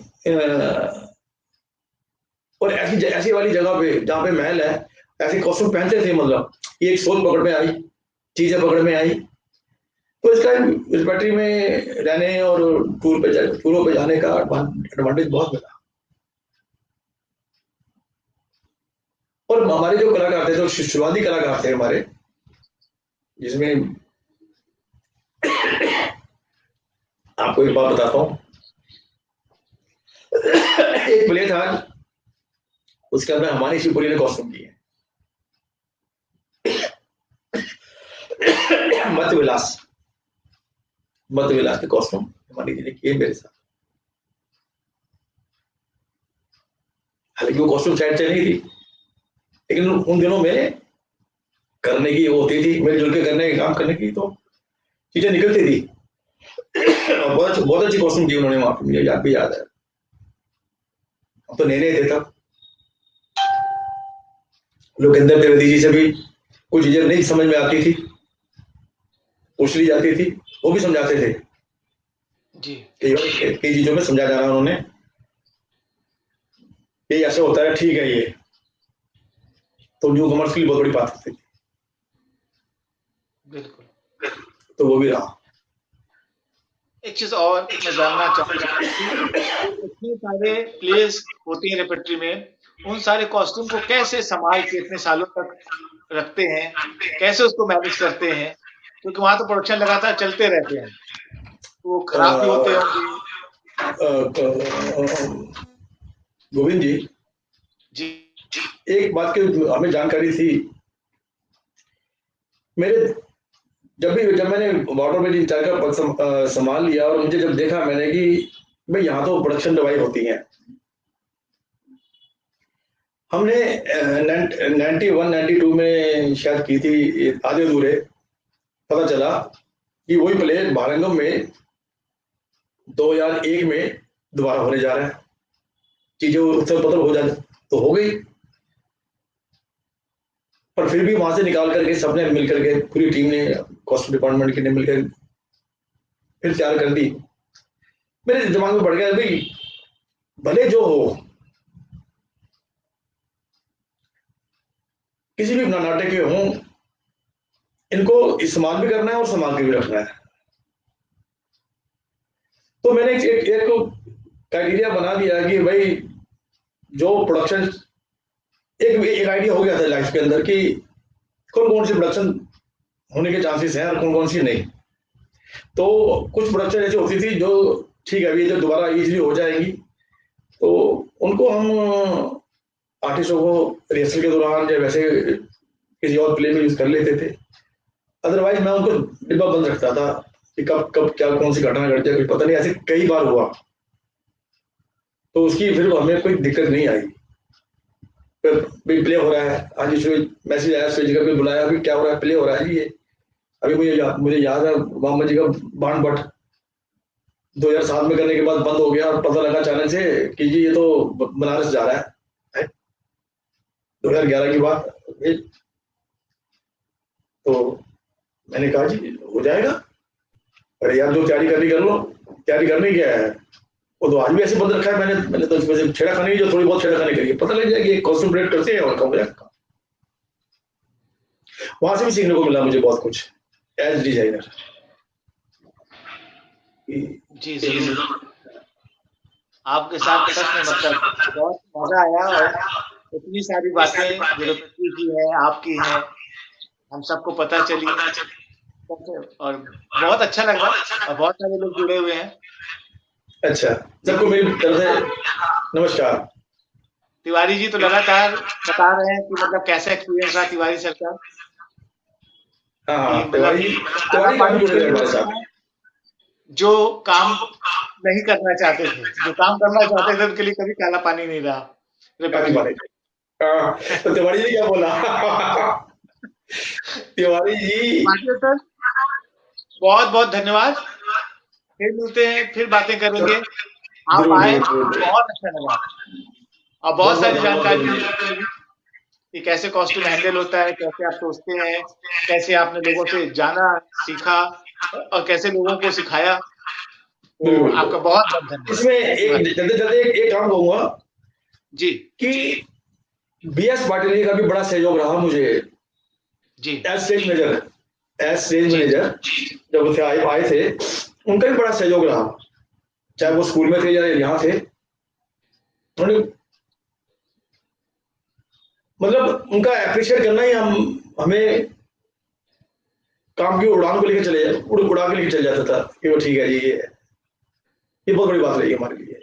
और ऐसी ऐसी वाली जगह पे जहाँ पे महल है ऐसे कॉस्ट्यूम पहनते थे, मतलब ये एक सोच पकड़ में आई, चीजें पकड़ में आई। तो इसका इस बैटरी में रहने और टूरों पे जाने का एडवांटेज बहुत मिला। और हमारे जो कलाकार थे, जो शुरुआती कलाकार थे हमारे, जिसमें आपको एक बात बताता हूँ। एक प्ले था, उसके अंदर हमारी शिवपुरी ने कॉस्ट्यूम की है। मध्य विलास, मध्य विलास के कॉस्ट्यूम हमारी जी ने किए मेरे साथ। हालांकि वो कॉस्ट्यूम साइड से नहीं थी, लेकिन उन दिनों में करने की वो होती थी, मिलजुल के करने काम करने की तो चीजें निकलती थी। और बहुत अच्छी कॉस्ट्यूम की उन्होंने वहां पे, मुझे याद भी याद है। अब तो नए नए थे तब। लोकेंद्र त्रिवेदी जी से भी कुछ चीजें नहीं समझ में आती थी, पूछ ली जाती थी, वो भी समझाते थे जी कई चीजों में समझा जाना उन्होंने, ये ऐसे होता है, ठीक है ये तो न्यू कमर्स के लिए बहुत बड़ी बात थी। बिल्कुल। तो वो भी रहा। एक चीज और मैं जानना चाहूंगा कि इतने सारे प्लेस होती हैं रेperटरी में, उन सारे कॉस्ट्यूम को कैसे संभाल के इतने सालों तक रखते हैं, कैसे उसको मैनेज करते हैं? क्योंकि वहां तो प्रोडक्शन लगातार चलते रहते हैं, तो वो खराब भी होते होंगे। गोविंद जी, जी एक बात की हमें जानकारी थी। मेरे जब मैंने वाटर में इंचार्ज का पद संभाल लिया, और मुझे जब देखा मैंने कि भाई यहाँ तो प्रोडक्शन दवाई होती है। हमने 91-92 में शायद की थी आधे अधूरे, पता चला कि वही प्ले भारंगम में 2001 में दोबारा होने जा रहा है। चीजें उत्तर पत्र हो जाए तो हो गई, पर फिर भी वहां से निकाल करके सबने मिलकर के, पूरी टीम ने, कॉस्ट डिपार्टमेंट की ने मिलकर फिर तैयार कर दी। मेरे दिमाग में बढ़ गया भाई, भले जो हो, किसी भी नाटक के हों, इनको इस्तेमाल भी करना है और संभाल के भी रखना है। तो मैंने एक क्राइटेरिया बना दिया कि भाई जो प्रोडक्शन, एक आइडिया हो गया था लाइफ के अंदर कि कौन कौन सी प्रोडक्शन होने के चांसेस हैं और कौन कौन सी नहीं। तो कुछ प्रोडक्शन ऐसी होती थी जो ठीक है, अभी जो दोबारा इजीली हो जाएगी, तो उनको हम आर्टिस्टों को रिहर्सल के दौरान या वैसे किसी और प्ले में यूज कर लेते थे। अदरवाइज मैं उनको डिब्बा बंद रखता था कि कब कब क्या कौन सी घटना घट जाए कुछ पता नहीं, ऐसे कई बार हुआ। तो उसकी फिर हमें कोई दिक्कत नहीं आई। फिर भी प्ले हो रहा है, आज इसमें मैसेज आया स्टेज का, भी बुलाया, अभी क्या हो रहा है, प्ले हो रहा है जी ये। अभी मुझे याद है मोहम्मद जी का बाण भट्ट 2007 में करने के बाद बंद हो गया, और पता लगा अचानक से कि जी ये तो बनारस जा रहा है। 2011 की बात। तो मैंने कहा जी हो जाएगा, अरे यार जो तैयारी करनी कर लो, तैयारी करनी क्या है, वो तो आज भी ऐसे बंद रखा है। मैंने तो इसमें छेड़खानी, जो थोड़ी बहुत छेड़खानी करी है, पता लग जाएगी, कॉन्सेंट्रेट करते हैं और कम हो जाएगा। वहां से भी सीखने को मिला मुझे बहुत कुछ एज डिजाइनर। जी जरूर, आपके साथ सच में मतलब बहुत मजा आया, और इतनी सारी बातें जो रेperटरी की है, आपकी है, हम सबको पता चली, और बहुत अच्छा लगा, और बहुत सारे लोग जुड़े हुए हैं। अच्छा, सबको मेरी तरफ से नमस्कार। तिवारी जी तो लगातार बता रहे हैं कि मतलब कैसा एक्सपीरियंस रहा तिवारी सर का, हाँ कि हाँ, मतलब खाना तिवारी काफी पानी जुड़े छीन रहे हमारे लेते साथ। हैं, जो काम नहीं करना चाहते थे, जो काम करना चाहते थे उनके लिए कभी काला पानी नहीं रहा काफी रेperटरी बात में। है। तो तिवारी जी क्या बोला? तिवारी जी, सर बहुत बहुत धन्यवाद, फिर मिलते हैं, फिर बातें करेंगे। आप जरूर आए, जरूर जरूर, बहुत अच्छा लगा, और बहुत बहुत बहुत सारी धन्यवाद जानकारी गोविंद मुझे जी। मिली कि कैसे कॉस्ट्यूम हैंडल होता है, कैसे आप सोचते हैं, कैसे आपने लोगों से जाना, सीखा, और कैसे लोगों को सिखाया। तो बिल्कुल आपका बहुत बहुत धन्यवाद इसमें एक तिवारी जल्दी जल्दी एक काम कहूंगा जी। कि बीएस पाटिल जी का भी बड़ा सहयोग रहा मुझे जी as stage manager, as stage जी मैनेजर जब वो थे आए थे, उनका भी बड़ा सहयोग रहा, चाहे वो स्कूल में थे या यहाँ थे। उन्होंने मतलब उनका अप्रिशिएट करना ही हमें काम की उड़ान को लेकर चले उड़ा के लेके चल जाता था कि वो ठीक है जी ये ये बहुत बड़ी बात रही है हमारे लिए।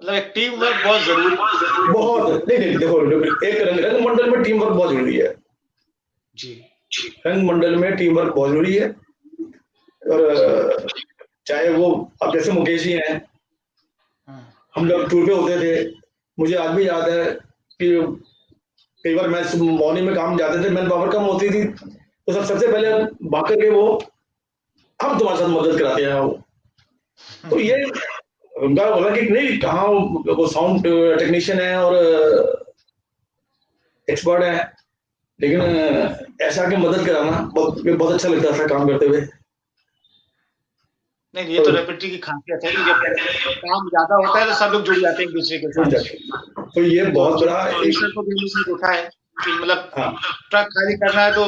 मतलब एक टीम वर्क बहुत जरूरी है। बहुत नहीं नहीं देखो, एक रंग मंडल में टीम वर्क बहुत जरूरी है जी। रंग मंडल में टीम वर्क बहुत जरूरी है। और चाहे वो अब जैसे मुकेश जी हैं, हम लोग टूर पे होते थे, मुझे आज भी याद है कि कई बार मैं मॉर्निंग में काम जाते थे, मैन पावर कम होती थी, तो सबसे पहले भाग करके वो हम तुम्हारे साथ मदद कराते हैं वो। तो ये उनका बोला कि नहीं कहाँ वो साउंड टेक्नीशियन है और एक्सपर्ट है, लेकिन ऐसा कि मदद कराना बहुत अच्छा लगता था काम करते हुए। नहीं, ये तो रेपिटी की खासियत है कि जब काम ज्यादा होता है तो सब लोग जुड़ जाते हैं एक दूसरे के साथ। तो ये बहुत बड़ा को भी देखा है कि मतलब ट्रक खाली करना है तो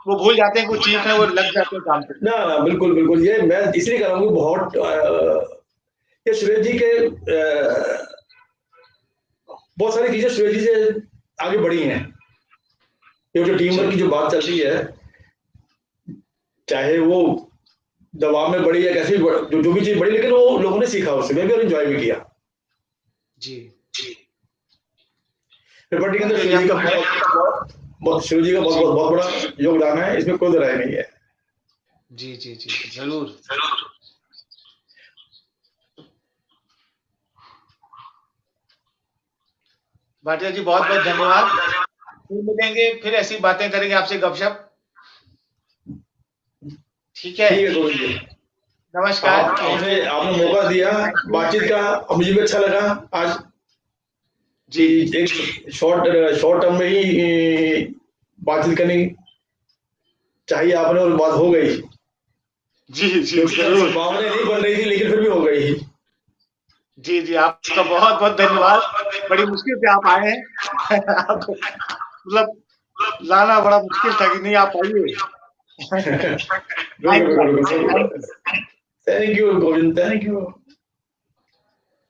वो भूल जाते हैं, कुछ चीज है वो लग जाते हैं काम पे। ना बिल्कुल बिल्कुल, ये मैं इसलिए कर रहा हूँ बहुत ये सुरेश जी के बहुत सारी चीजें सुरेश जी से आगे बढ़ी हैं। ये जो टीम वर्क की जो बात चल रही है, चाहे वो दबाव में बढ़ी या कैसी जो भी चीज बढ़ी, लेकिन वो लोगों ने सीखा उससे, मैं भी और एंजॉय भी किया। जी पेपर के अंदर शिव जी का बहुत बड़ा योगदान है, इसमें कोई राय नहीं है। जी जी जी जरूर। भाटिया जी बहुत बहुत धन्यवाद। फिर मिलेंगे, फिर ऐसी बातें करेंगे आपसे, गपशप। ठीक है गोविंद जी, नमस्कार। आपने मौका दिया बातचीत का, मुझे भी अच्छा लगा आज जी। एक शॉर्ट टर्म में ही बातचीत करनी चाहिए आपने, और बात हो गई। जी जी जरूर। भावनाएं नहीं बन रही थी लेकिन फिर भी हो गई। जी जी आपका बहुत बहुत धन्यवाद। बड़ी मुश्किल से आप आए हैं मतलब लाना बड़ा मुश्किल था कि नहीं आप आइए। Thank you Govind, thank you.